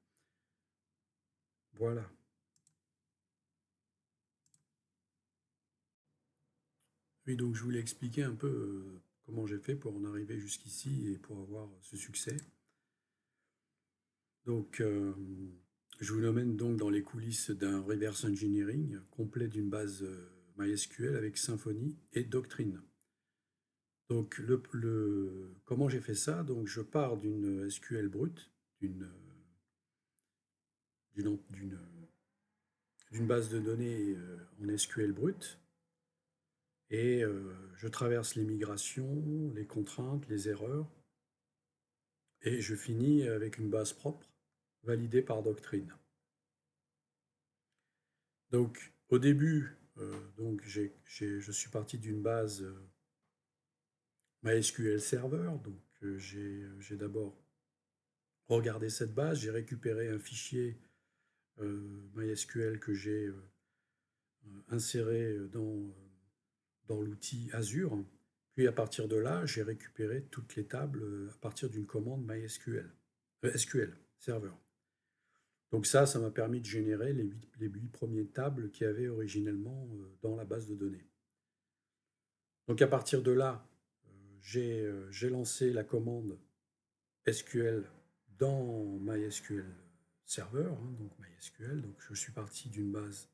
Voilà. Oui, donc je voulais expliquer un peu comment j'ai fait pour en arriver jusqu'ici et pour avoir ce succès. Donc, je vous emmène donc dans les coulisses d'un reverse engineering complet d'une base MySQL avec Symfony et Doctrine. Donc, comment j'ai fait ça? Donc, je pars d'une SQL brute, d'une base de données en SQL brute, et je traverse les migrations, les contraintes, les erreurs, et je finis avec une base propre validée par Doctrine. Donc, au début, donc je suis parti d'une base MySQL Server. Donc, j'ai d'abord regardé cette base, j'ai récupéré un fichier MySQL que j'ai inséré dans l'outil Azure. Puis, à partir de là, j'ai récupéré toutes les tables à partir d'une commande MySQL, SQL Server. Donc ça m'a permis de générer les 8 premières tables qu'il y avait originellement dans la base de données. Donc à partir de là, j'ai lancé la commande SQL dans MySQL Server, hein, donc MySQL. Donc je suis parti d'une base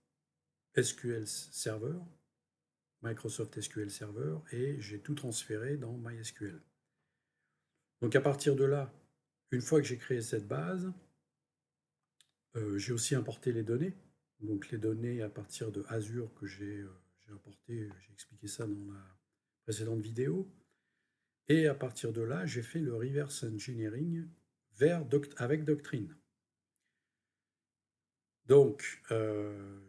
SQL Server, Microsoft SQL Server, et j'ai tout transféré dans MySQL. Donc à partir de là, une fois que j'ai créé cette base, j'ai aussi importé les données. Donc les données à partir de Azure que j'ai importé, j'ai expliqué ça dans la précédente vidéo. Et à partir de là, j'ai fait le reverse engineering avec Doctrine. Donc,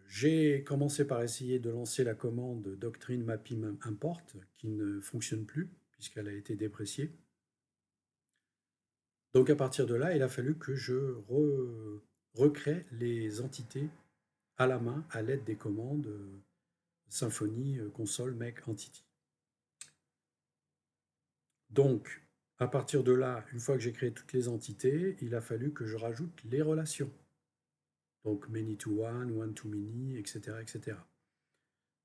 j'ai commencé par essayer de lancer la commande Doctrine Mapping Import, qui ne fonctionne plus, puisqu'elle a été dépréciée. Donc à partir de là, il a fallu que je recrée les entités à la main à l'aide des commandes Symfony, console, make, entity. Donc à partir de là, une fois que j'ai créé toutes les entités, il a fallu que je rajoute les relations. Donc many to one to many, etc., etc.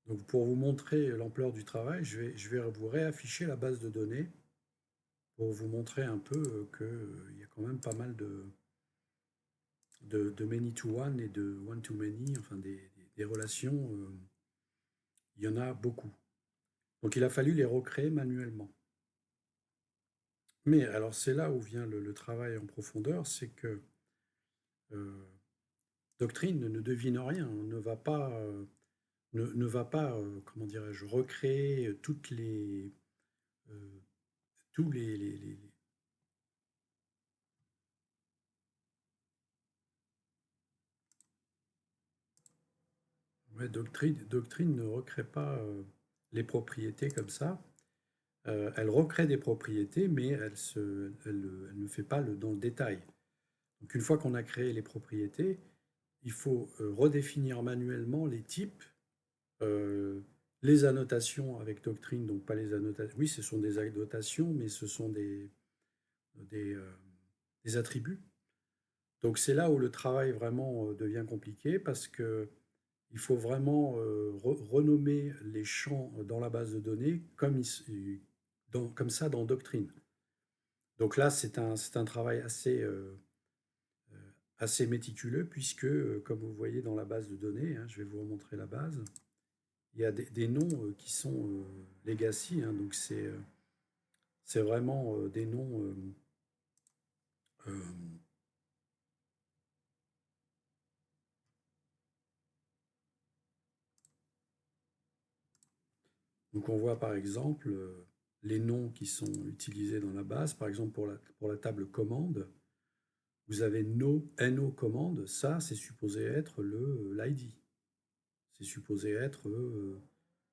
Donc pour vous montrer l'ampleur du travail, je vais vous réafficher la base de données pour vous montrer un peu qu'il y a quand même pas mal de many to one et de one to many, enfin des relations, il y en a beaucoup. Donc il a fallu les recréer manuellement. Mais alors c'est là où vient le travail en profondeur, c'est que euh, Doctrine ne devine rien, ne va pas comment dirais-je, recréer euh, tous ouais, Doctrine ne recrée pas les propriétés comme ça. Elle recrée des propriétés, mais elle ne fait pas dans le détail. Donc une fois qu'on a créé les propriétés, il faut redéfinir manuellement les types, euh, les annotations avec Doctrine, donc pas les annotations. Oui, ce sont des annotations, mais ce sont des, euh, des attributs. Donc c'est là où le travail vraiment devient compliqué parce que il faut vraiment renommer les champs dans la base de données comme ça dans Doctrine. Donc là, c'est un travail assez méticuleux puisque, comme vous voyez dans la base de données, hein, je vais vous remontrer la base, il y a des noms qui sont legacy, hein, donc c'est vraiment des noms. Euh, donc on voit par exemple les noms qui sont utilisés dans la base, par exemple pour la table commande. Vous avez no commande, ça c'est supposé être l'ID. C'est supposé être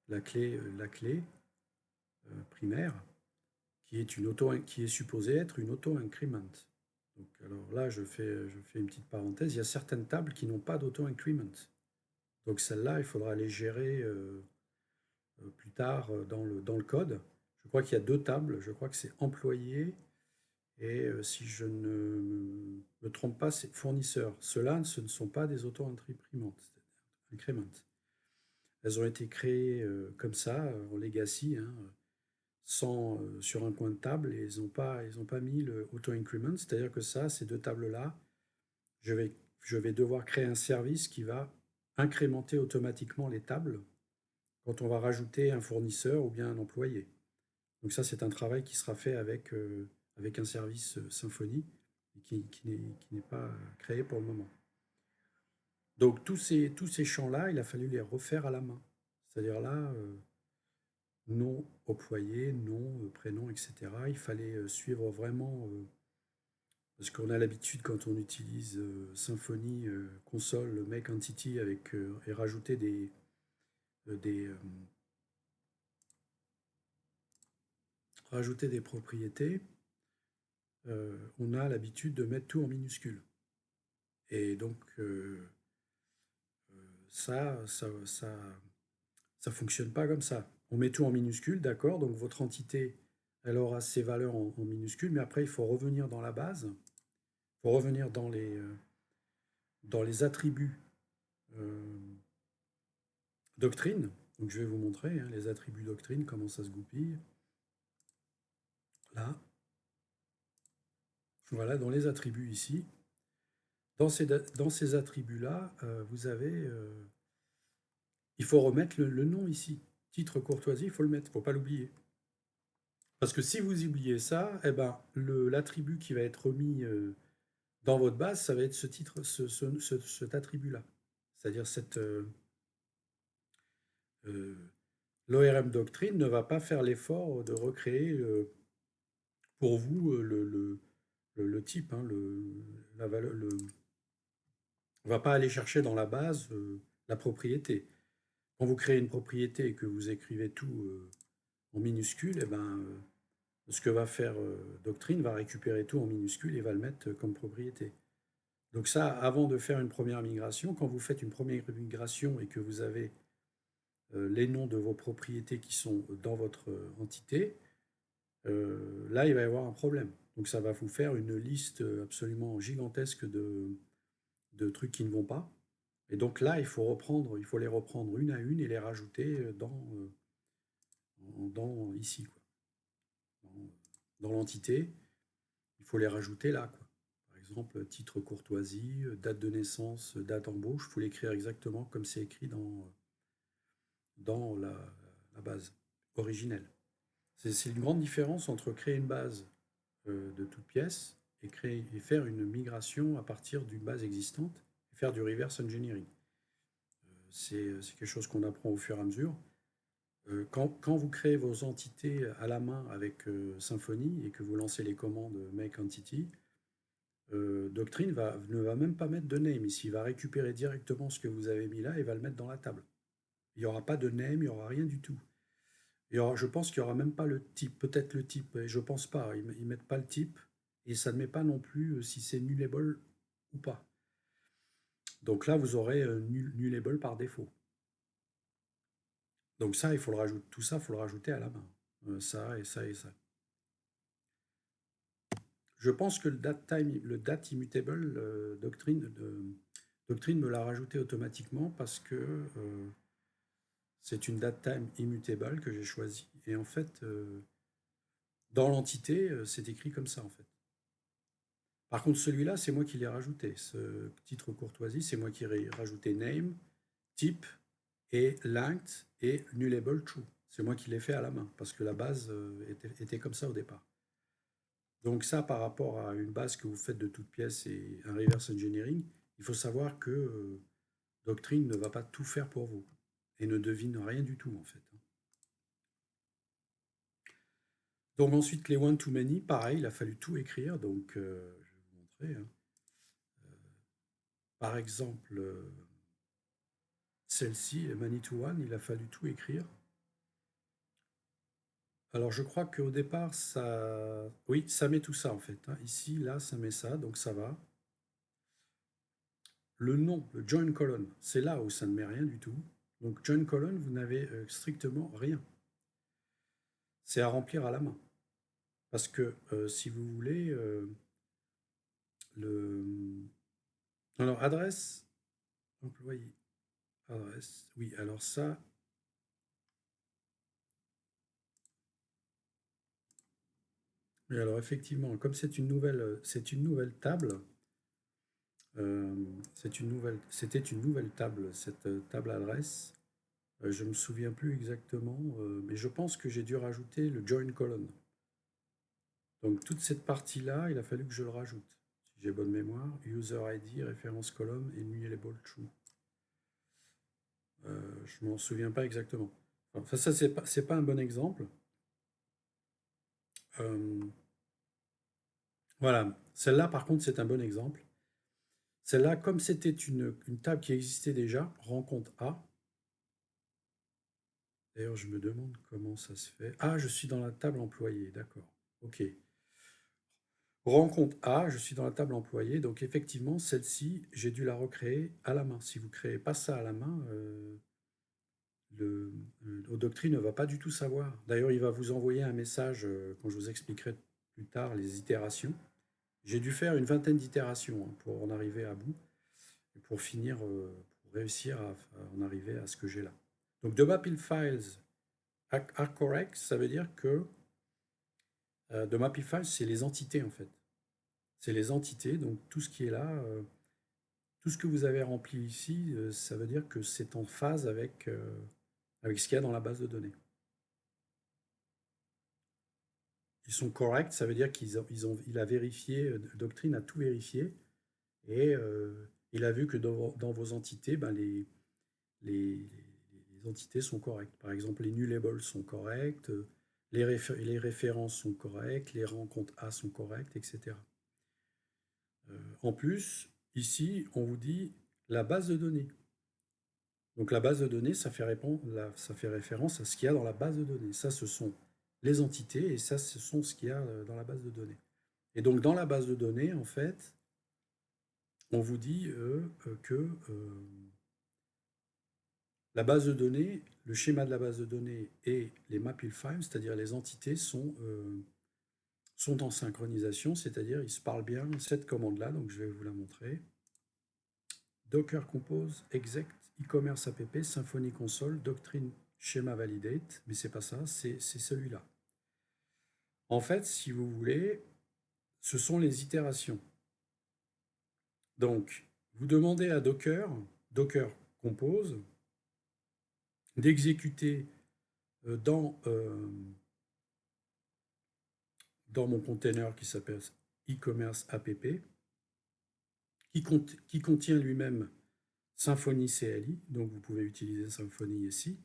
la clé primaire qui est supposée être une auto-increment. Donc, alors là, je fais une petite parenthèse. Il y a certaines tables qui n'ont pas d'auto-increment. Donc celle-là, il faudra les gérer plus tard dans le code. Je crois qu'il y a deux tables. Je crois que c'est employé et si je ne me trompe pas, c'est fournisseur. Ceux-là, ce ne sont pas des auto-incréments. Elles ont été créées comme ça, en legacy, hein, sans, sur un coin de table, et ils ont pas mis le auto-increment, c'est-à-dire que ça, ces deux tables-là, je vais, je vais devoir créer un service qui va incrémenter automatiquement les tables quand on va rajouter un fournisseur ou bien un employé. Donc ça, c'est un travail qui sera fait avec un service Symfony qui n'est pas créé pour le moment. Donc tous ces champs-là, il a fallu les refaire à la main. C'est-à-dire là, nom employé, nom, prénom, etc. Il fallait suivre vraiment, parce qu'on a l'habitude quand on utilise Symfony console make entity et euh, des, euh, rajouter des propriétés, on a l'habitude de mettre tout en minuscule. Et donc ça ça fonctionne pas comme ça. On met tout en minuscule, d'accord, donc votre entité, elle aura ses valeurs en minuscules, mais après il faut revenir dans la base, il faut revenir dans les attributs euh, doctrine. Donc je vais vous montrer hein, les attributs doctrine, comment ça se goupille. Là, voilà, dans les attributs ici. Dans ces attributs-là, vous avez... il faut remettre le nom ici. Titre courtoisie, il faut le mettre, il ne faut pas l'oublier. Parce que si vous oubliez ça, eh ben, l'attribut qui va être remis dans votre base, ça va être ce titre, cet attribut-là. C'est-à-dire euh, l'ORM doctrine ne va pas faire l'effort de recréer pour vous le type, hein, la valeur, on ne va pas aller chercher dans la base la propriété. Quand vous créez une propriété et que vous écrivez tout en minuscule, eh ben, Ce que va faire Doctrine, va récupérer tout en minuscule et va le mettre comme propriété. Donc ça, avant de faire une première migration, quand vous faites une première migration et que vous avez les noms de vos propriétés qui sont dans votre entité, là, il va y avoir un problème. Donc ça va vous faire une liste absolument gigantesque de trucs qui ne vont pas. Et donc là, il faut les reprendre une à une et les rajouter ici, quoi. Dans l'entité, il faut les rajouter là, quoi. Par exemple, titre courtoisie, date de naissance, date embauche, il faut l'écrire exactement comme c'est écrit dans la base originelle. C'est une grande différence entre créer une base de toutes pièces et faire une migration à partir d'une base existante et faire du reverse engineering. C'est quelque chose qu'on apprend au fur et à mesure. Quand vous créez vos entités à la main avec Symfony et que vous lancez les commandes make entity, Doctrine ne va même pas mettre de name ici. Il va récupérer directement ce que vous avez mis là et va le mettre dans la table. Il n'y aura pas de name, il n'y aura rien du tout. Je pense qu'il n'y aura même pas le type, peut-être le type, et je pense pas. Ils ne mettent pas le type et ça ne met pas non plus si c'est nullable ou pas. Donc là, vous aurez nullable par défaut. Donc ça, tout ça, il faut le rajouter à la main. Ça et ça et ça. Je pense que le date immutable, Doctrine me l'a rajouté automatiquement parce que c'est une date time immutable que j'ai choisie. Et en fait, dans l'entité, c'est écrit comme ça en fait. Par contre, celui-là, c'est moi qui l'ai rajouté. Ce titre courtoisie, c'est moi qui ai rajouté name, type et length et nullable true. C'est moi qui l'ai fait à la main parce que la base était comme ça au départ. Donc ça, par rapport à une base que vous faites de toutes pièces et un reverse engineering, il faut savoir que Doctrine ne va pas tout faire pour vous et ne devine rien du tout en fait. Donc ensuite, les one-to-many, pareil, il a fallu tout écrire. Donc je vais vous montrer. Hein. Par exemple, celle-ci, many-to-one, il a fallu tout écrire. Alors je crois qu'au départ, ça... Oui, ça met tout ça en fait. Hein. Ici, là, ça met ça, donc ça va. Le nom, le join colon, c'est là où ça ne met rien du tout. Donc join colon, vous n'avez strictement rien. C'est à remplir à la main. Parce que si vous voulez, le... Alors adresse, employé, adresse, oui, alors ça... Mais alors effectivement, comme c'est une nouvelle table, c'était une nouvelle table, cette table adresse. Je ne me souviens plus exactement, mais je pense que j'ai dû rajouter le join colon. Donc toute cette partie-là, il a fallu que je le rajoute. Si j'ai bonne mémoire, user ID, référence column et nullable true. Je m'en souviens pas exactement. Enfin, ça, c'est pas un bon exemple. Voilà, celle-là, par contre, c'est un bon exemple. Celle-là, comme c'était une table qui existait déjà, rencontre A. D'ailleurs, je me demande comment ça se fait. Ah, je suis dans la table employée, d'accord. Ok. Rencontre A, je suis dans la table employée, donc effectivement, celle-ci, j'ai dû la recréer à la main. Si vous ne créez pas ça à la main, Doctrine ne va pas du tout savoir. D'ailleurs, il va vous envoyer un message quand je vous expliquerai plus tard les itérations. J'ai dû faire une vingtaine d'itérations pour en arriver à bout et pour finir, pour réussir à en arriver à ce que j'ai là. Donc, the mapping files are correct, ça veut dire que the mapping files, c'est les entités en fait. C'est les entités, donc tout ce qui est là, tout ce que vous avez rempli ici, ça veut dire que c'est en phase avec, avec ce qu'il y a dans la base de données. Ils sont corrects, ça veut dire il a vérifié, Doctrine a tout vérifié, et il a vu que dans vos entités, ben les entités sont correctes. Par exemple, les nullables sont corrects, les références sont correctes, les rencontres A sont correctes, etc. En plus, ici, on vous dit la base de données. Donc la base de données, ça fait référence à ce qu'il y a dans la base de données. Ça, ce sont les entités, et ça, ce sont ce qu'il y a dans la base de données. Et donc, dans la base de données, en fait, on vous dit que la base de données, le schéma de la base de données et les mapil files, c'est-à-dire les entités, sont en synchronisation, c'est-à-dire ils se parlent bien. Cette commande-là, donc je vais vous la montrer. Docker compose exec e-commerce app Symfony console doctrine schéma validate, mais c'est pas ça, c'est celui-là. En fait, si vous voulez, ce sont les itérations. Donc, vous demandez à Docker compose, d'exécuter dans mon container qui s'appelle e-commerce app, qui contient lui-même Symfony CLI, donc vous pouvez utiliser Symfony ici.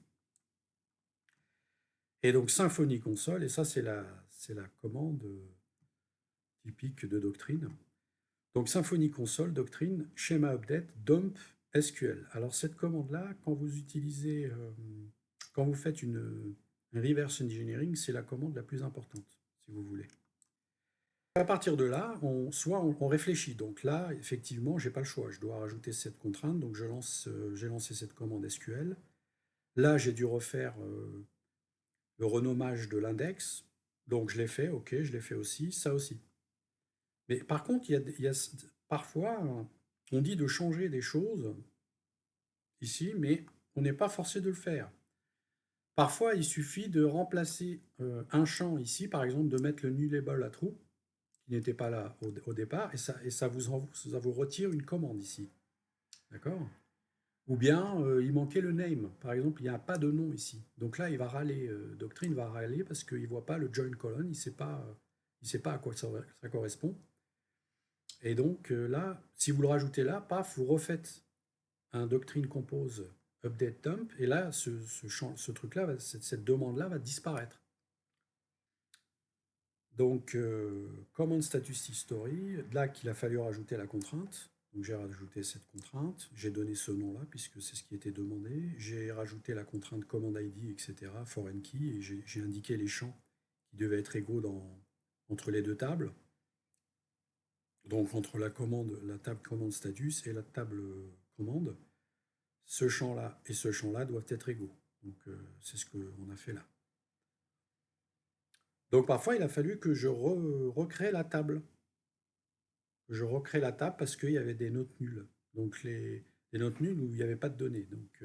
Et donc Symfony console, et ça c'est la commande typique de Doctrine. Donc Symfony console, Doctrine, schéma update, dump, SQL. Alors cette commande-là, quand vous utilisez, quand vous faites un reverse engineering, c'est la commande la plus importante, si vous voulez. À partir de là, on réfléchit. Donc là, effectivement, j'ai pas le choix. Je dois rajouter cette contrainte. Donc j'ai lancé cette commande SQL. Là, j'ai dû refaire le renommage de l'index. Donc je l'ai fait, ok, je l'ai fait aussi, ça aussi. Mais par contre, parfois, on dit de changer des choses ici, mais on n'est pas forcé de le faire. Parfois, il suffit de remplacer un champ ici, par exemple, de mettre le new label à true, qui n'était pas là au départ, et ça vous retire une commande ici. D'accord? Ou bien, il manquait le name. Par exemple, il n'y a pas de nom ici. Donc là, il va râler, Doctrine va râler parce qu'il ne voit pas le join colon, il ne sait pas à quoi ça correspond. Et donc là, si vous le rajoutez là, paf, vous refaites un Doctrine compose update dump, et là, ce truc-là, cette demande-là va disparaître. Donc, command status history, là qu'il a fallu rajouter la contrainte. Donc j'ai rajouté cette contrainte, j'ai donné ce nom-là puisque c'est ce qui était demandé. J'ai rajouté la contrainte command ID, etc., foreign key, et j'ai indiqué les champs qui devaient être égaux entre les deux tables. Donc entre la table commande status et la table commande, ce champ-là et ce champ-là doivent être égaux. Donc c'est ce qu'on a fait là. Donc parfois il a fallu que je recrée la table. Je recrée la table parce qu'il y avait des notes nulles. Donc des notes nulles où il n'y avait pas de données. Donc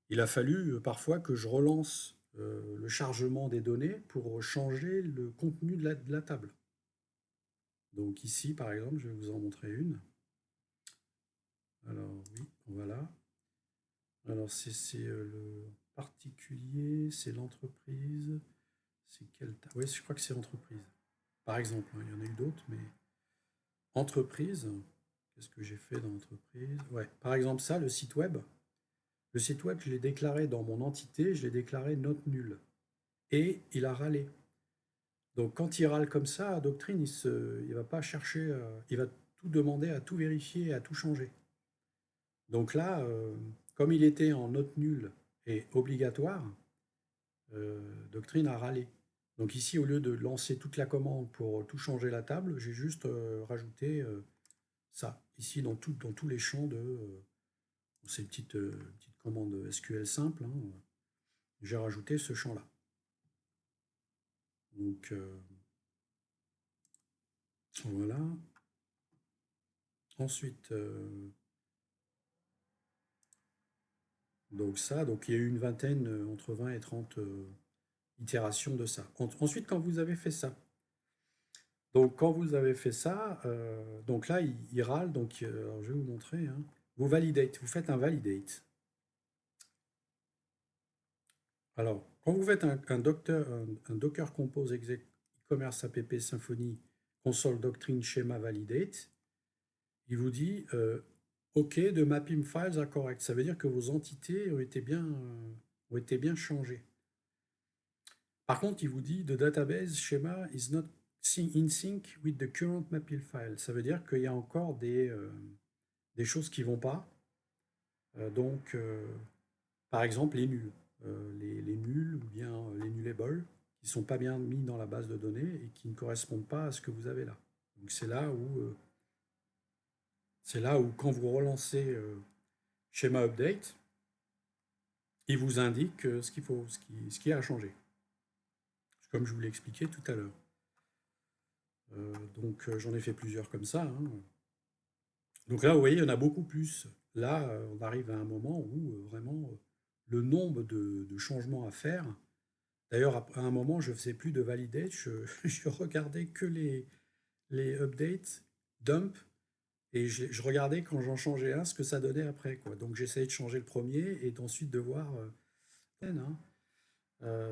il a fallu parfois que je relance le chargement des données pour changer le contenu de la table. Donc ici, par exemple, je vais vous en montrer une. Alors oui, voilà. Alors c'est le particulier, c'est l'entreprise. C'est quelle table? Oui, je crois que c'est l'entreprise. Par exemple, hein, il y en a eu d'autres, mais entreprise. Qu'est-ce que j'ai fait dans l'entreprise? Ouais, par exemple ça, le site web. Le site web, je l'ai déclaré dans mon entité, je l'ai déclaré note nulle. Et il a râlé. Donc quand il râle comme ça, Doctrine, il va pas chercher, il va tout demander, à tout vérifier, à tout changer. Donc là, comme il était en note nulle et obligatoire, Doctrine a râlé. Donc ici, au lieu de lancer toute la commande pour tout changer la table, j'ai juste rajouté ça. Ici, dans tous les champs de ces petites commandes SQL simples, hein, j'ai rajouté ce champ-là. Donc voilà. Ensuite, donc ça, donc il y a eu une vingtaine, entre 20 et 30 itérations de ça. Ensuite, quand vous avez fait ça, donc là, il râle, donc alors je vais vous montrer, hein. Vous faites un validate. Alors, quand vous faites un Docker Compose exec e-commerce app Symfony console doctrine schéma validate, il vous dit OK, de mapping files are correct. Ça veut dire que vos entités ont été bien changées. Par contre, il vous dit the database schema is not in sync with the current mapping file. Ça veut dire qu'il y a encore des choses qui ne vont pas. Donc, par exemple, les nuls. Les nuls ou bien les nullables, qui qui ne sont pas bien mis dans la base de données et qui ne correspondent pas à ce que vous avez là. Donc c'est là où quand vous relancez schéma update, il vous indique ce qui a à changer, comme je vous l'ai expliqué tout à l'heure. Donc j'en ai fait plusieurs comme ça, hein. Donc là, vous voyez, il y en a beaucoup plus. Là, on arrive à un moment où vraiment le nombre de changements à faire. D'ailleurs, à un moment, je ne faisais plus de validate, je regardais que les updates, dump, et je regardais quand j'en changeais un ce que ça donnait après, quoi. Donc j'essayais de changer le premier et ensuite de voir. Hein.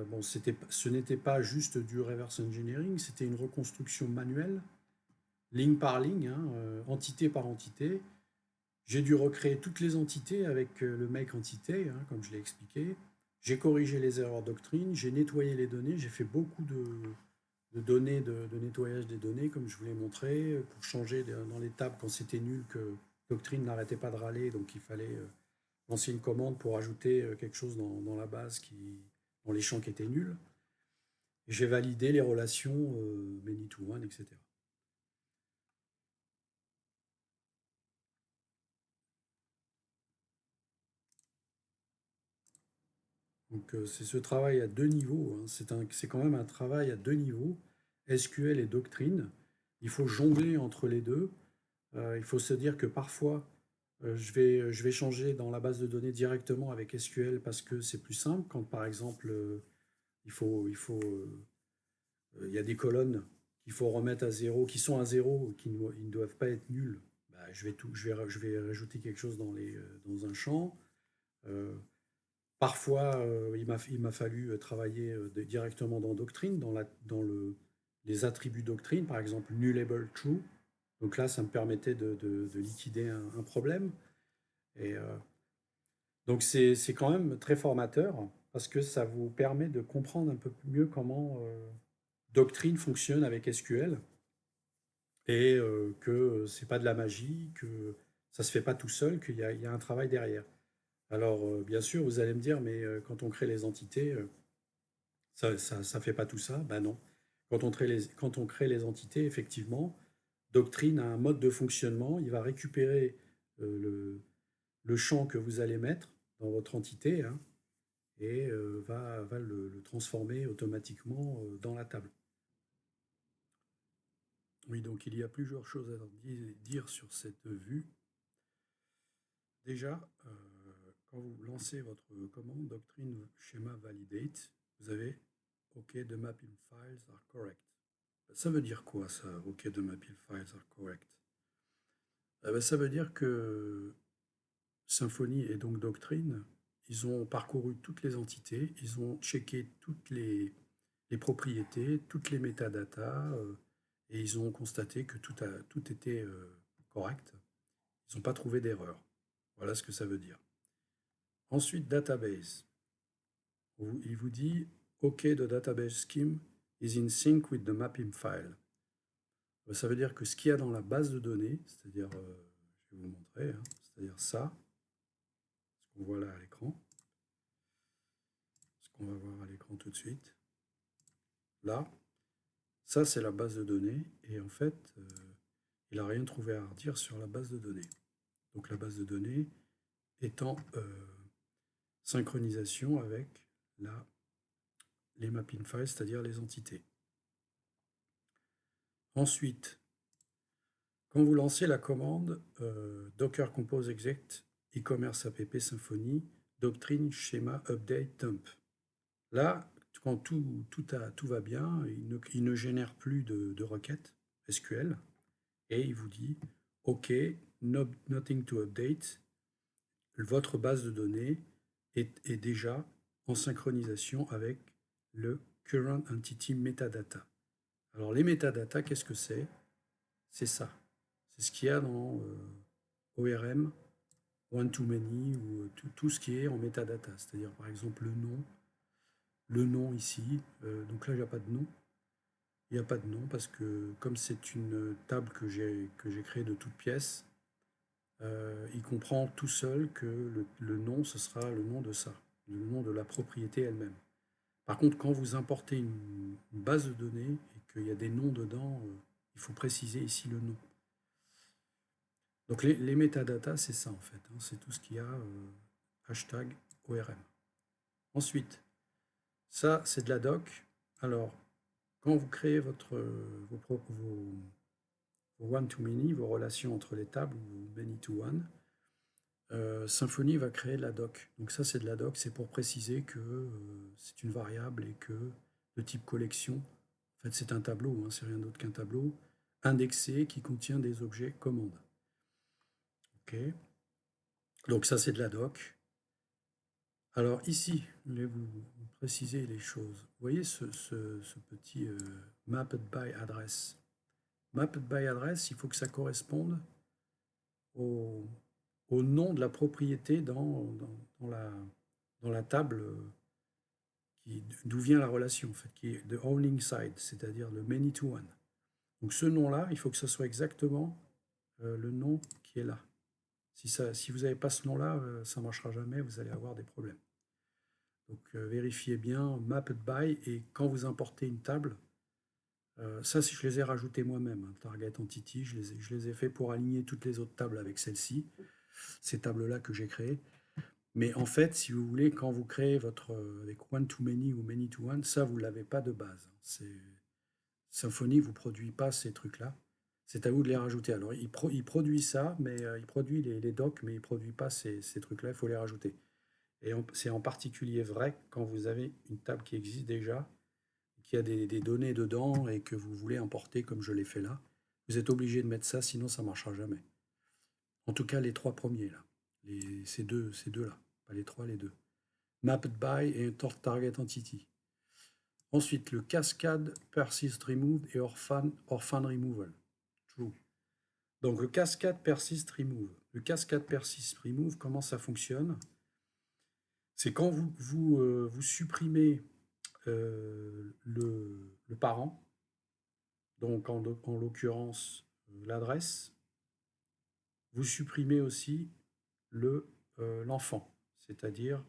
Bon, ce n'était pas juste du reverse engineering, c'était une reconstruction manuelle, ligne par ligne, hein, entité par entité. J'ai dû recréer toutes les entités avec le make entité, hein, comme je l'ai expliqué. J'ai corrigé les erreurs doctrine, j'ai nettoyé les données, j'ai fait beaucoup de données, de nettoyage des données, comme je vous l'ai montré, pour changer dans les tables quand c'était nul, que doctrine n'arrêtait pas de râler, donc il fallait lancer une commande pour ajouter quelque chose dans la base, dans les champs qui étaient nuls. Et j'ai validé les relations many to one, etc. Donc c'est ce travail à deux niveaux, hein. C'est quand même un travail à deux niveaux, SQL et doctrine. Il faut jongler entre les deux. Il faut se dire que parfois, je vais changer dans la base de données directement avec SQL parce que c'est plus simple. Quand par exemple, il y a des colonnes qu'il faut remettre à zéro, qui sont à zéro, ils ne doivent pas être nuls. Bah, je vais rajouter quelque chose dans un champ. Euh, Parfois, il m'a fallu travailler directement dans Doctrine, les attributs Doctrine, par exemple nullable true. Donc là, ça me permettait de liquider un problème. Et donc c'est quand même très formateur parce que ça vous permet de comprendre un peu mieux comment Doctrine fonctionne avec SQL et que c'est pas de la magie, que ça se fait pas tout seul, il y a un travail derrière. Alors, bien sûr, vous allez me dire, mais quand on crée les entités, ça fait pas tout ça? Ben non. Quand on crée les entités, effectivement, Doctrine a un mode de fonctionnement. Il va récupérer euh, le, le champ que vous allez mettre dans votre entité, hein, et va le transformer automatiquement dans la table. Oui, donc il y a plusieurs choses à dire sur cette vue. Déjà, quand vous lancez votre commande doctrine schéma validate, vous avez OK, the mapping files are correct. Ça veut dire quoi ça, OK, the mapping files are correct? Ça veut dire que Symfony et donc doctrine, ils ont parcouru toutes les entités, ils ont checké les propriétés, toutes les métadatas, et ils ont constaté que tout était correct. Ils n'ont pas trouvé d'erreur. Voilà ce que ça veut dire. Ensuite, database. Il vous dit OK, the database scheme is in sync with the mapping file. Ça veut dire que ce qu'il y a dans la base de données, c'est-à-dire, je vais vous montrer, hein, c'est-à-dire ça, ce qu'on voit là à l'écran, ce qu'on va voir à l'écran tout de suite, là, ça c'est la base de données, et en fait, il n'a rien trouvé à redire sur la base de données. Donc la base de données est en synchronisation avec les mapping files, c'est-à-dire les entités. Ensuite, quand vous lancez la commande docker compose exec e-commerce app symfony doctrine schéma update dump. Là, quand tout va bien, il ne génère plus de requêtes SQL et il vous dit OK, nothing to update. Votre base de données est déjà en synchronisation avec le current entity metadata. Alors les metadata, qu'est-ce que c'est? C'est ça. C'est ce qu'il y a dans ORM, one-to-many, ou tout ce qui est en metadata. C'est-à-dire, par exemple, le nom ici. Donc là, il n'y a pas de nom. Il n'y a pas de nom parce que comme c'est une table que j'ai créée de toutes pièces, il comprend tout seul que le nom, ce sera le nom de ça, le nom de la propriété elle-même. Par contre, quand vous importez une base de données et qu'il y a des noms dedans, il faut préciser ici le nom. Donc les métadatas, c'est ça en fait, hein, c'est tout ce qu'il y a hashtag ORM. Ensuite, ça c'est de la doc. Alors, quand vous créez vos one-to-many, vos relations entre les tables, ou many-to-one, Symfony va créer de la doc. Donc ça c'est de la doc, c'est pour préciser que c'est une variable et que de type collection, en fait c'est un tableau, hein, c'est rien d'autre qu'un tableau, indexé qui contient des objets commandes. Ok. Donc ça c'est de la doc. Alors ici, je vais vous préciser les choses. Vous voyez ce petit mapped by address. Mapped by address, il faut que ça corresponde au, au nom de la propriété dans la table d'où vient la relation, en fait, qui est the owning side, c'est-à-dire le many to one. Donc ce nom-là, il faut que ce soit exactement le nom qui est là. Si vous n'avez pas ce nom-là, ça ne marchera jamais, vous allez avoir des problèmes. Donc vérifiez bien mapped by, et quand vous importez une table, ça je les ai rajoutés moi-même, hein, target entity, je les ai fait pour aligner toutes les autres tables avec celle-ci, ces tables-là que j'ai créées. Mais en fait, si vous voulez, quand vous créez votre avec one-to-many ou many-to-one, ça, vous ne l'avez pas de base. Symfony ne vous produit pas ces trucs-là. C'est à vous de les rajouter. Alors, il produit ça, mais il produit les docs, mais il ne produit pas ces trucs-là, il faut les rajouter. Et c'est en particulier vrai quand vous avez une table qui existe déjà, qui a des données dedans et que vous voulez importer comme je l'ai fait là. Vous êtes obligé de mettre ça, sinon ça ne marchera jamais. En tout cas, les trois premiers, là. Ces deux-là. Pas les trois, les deux. Mapped by et target entity. Ensuite, le cascade persist remove et orphan removal. True. Donc le cascade persist remove. Le cascade persist remove, comment ça fonctionne? C'est quand vous supprimez le parent, donc en l'occurrence l'adresse, vous supprimez aussi l'enfant, c'est-à-dire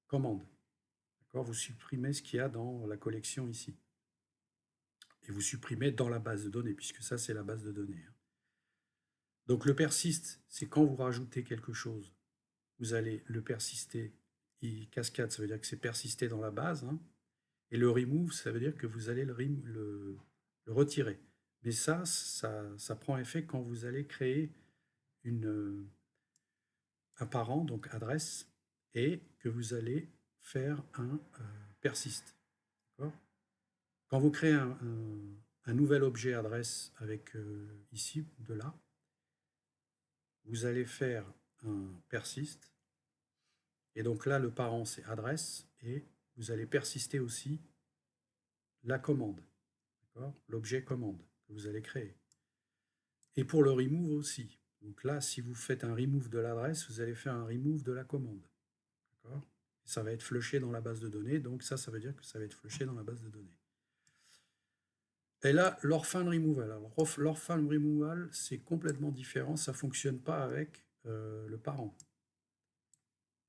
commande. Vous supprimez ce qu'il y a dans la collection ici. Et vous supprimez dans la base de données, puisque ça, c'est la base de données. Donc le persiste, c'est quand vous rajoutez quelque chose, vous allez le persister. Cascade, ça veut dire que c'est persisté dans la base. Hein. Et le remove, ça veut dire que vous allez le retirer. Mais ça prend effet quand vous allez créer un parent, donc adresse, et que vous allez faire un persiste. Quand vous créez un nouvel objet adresse avec ici, de là, vous allez faire un persiste. Et donc là, le parent, c'est adresse. Et vous allez persister aussi la commande. L'objet commande que vous allez créer. Et pour le remove aussi. Donc là, si vous faites un remove de l'adresse, vous allez faire un remove de la commande. Ça va être flushé dans la base de données. Donc ça veut dire que ça va être flushé dans la base de données. Et là, l'orphan removal. Alors, l'orphan removal, c'est complètement différent. Ça ne fonctionne pas avec le parent.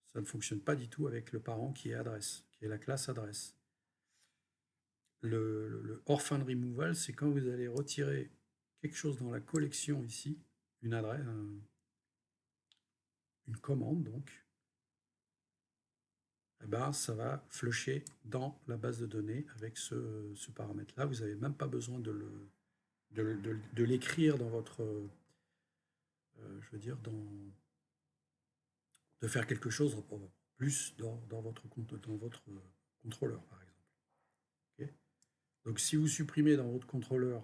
Ça ne fonctionne pas du tout avec le parent qui est adresse, qui est la classe adresse. Le orphan removal, c'est quand vous allez retirer quelque chose dans la collection ici, une adresse, une commande donc, et ben, ça va flusher dans la base de données avec ce paramètre-là. Vous n'avez même pas besoin de l'écrire dans votre, je veux dire, de faire quelque chose plus dans votre contrôleur, par exemple. Okay. Donc, si vous supprimez dans votre contrôleur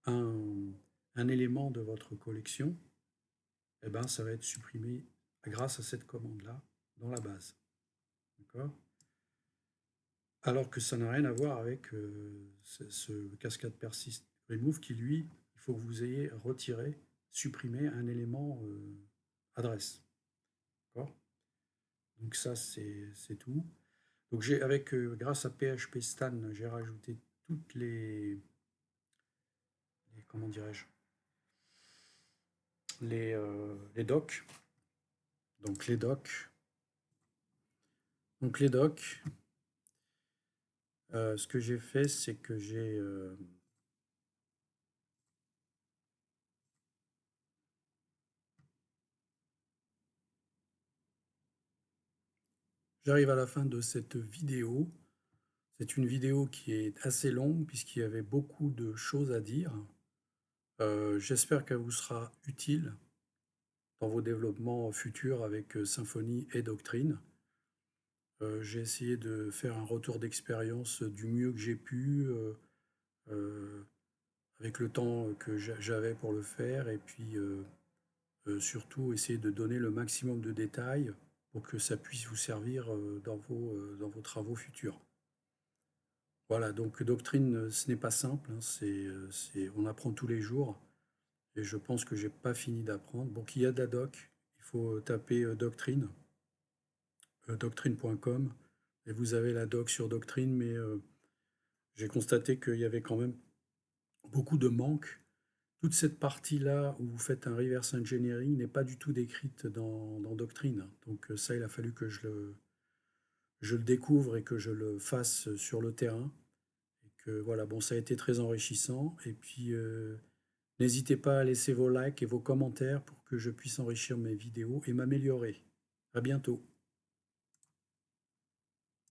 un élément de votre collection, eh ben, ça va être supprimé grâce à cette commande-là dans la base. D'accord? Alors que ça n'a rien à voir avec ce cascade persist remove qui, lui, il faut que vous ayez retiré, supprimé un élément adresse. D'accord? Donc ça, c'est tout. Donc grâce à PHP Stan, j'ai rajouté toutes comment dirais-je, les docs. Donc les docs. Donc les docs, ce que j'ai fait, c'est que j'arrive à la fin de cette vidéo. C'est une vidéo qui est assez longue puisqu'il y avait beaucoup de choses à dire. J'espère qu'elle vous sera utile dans vos développements futurs avec Symfony et Doctrine. J'ai essayé de faire un retour d'expérience du mieux que j'ai pu, euh, avec le temps que j'avais pour le faire, et puis surtout essayer de donner le maximum de détails pour que ça puisse vous servir dans vos travaux futurs. Voilà, donc Doctrine, ce n'est pas simple, hein, on apprend tous les jours, et je pense que j'ai pas fini d'apprendre. Donc il y a de la doc, il faut taper Doctrine, doctrine.com, et vous avez la doc sur Doctrine, mais j'ai constaté qu'il y avait quand même beaucoup de manques. Toute cette partie-là où vous faites un reverse engineering n'est pas du tout décrite dans Doctrine. Donc ça, il a fallu que je le découvre et que je le fasse sur le terrain. Et que voilà, bon, ça a été très enrichissant. Et puis, n'hésitez pas à laisser vos likes et vos commentaires pour que je puisse enrichir mes vidéos et m'améliorer. À bientôt.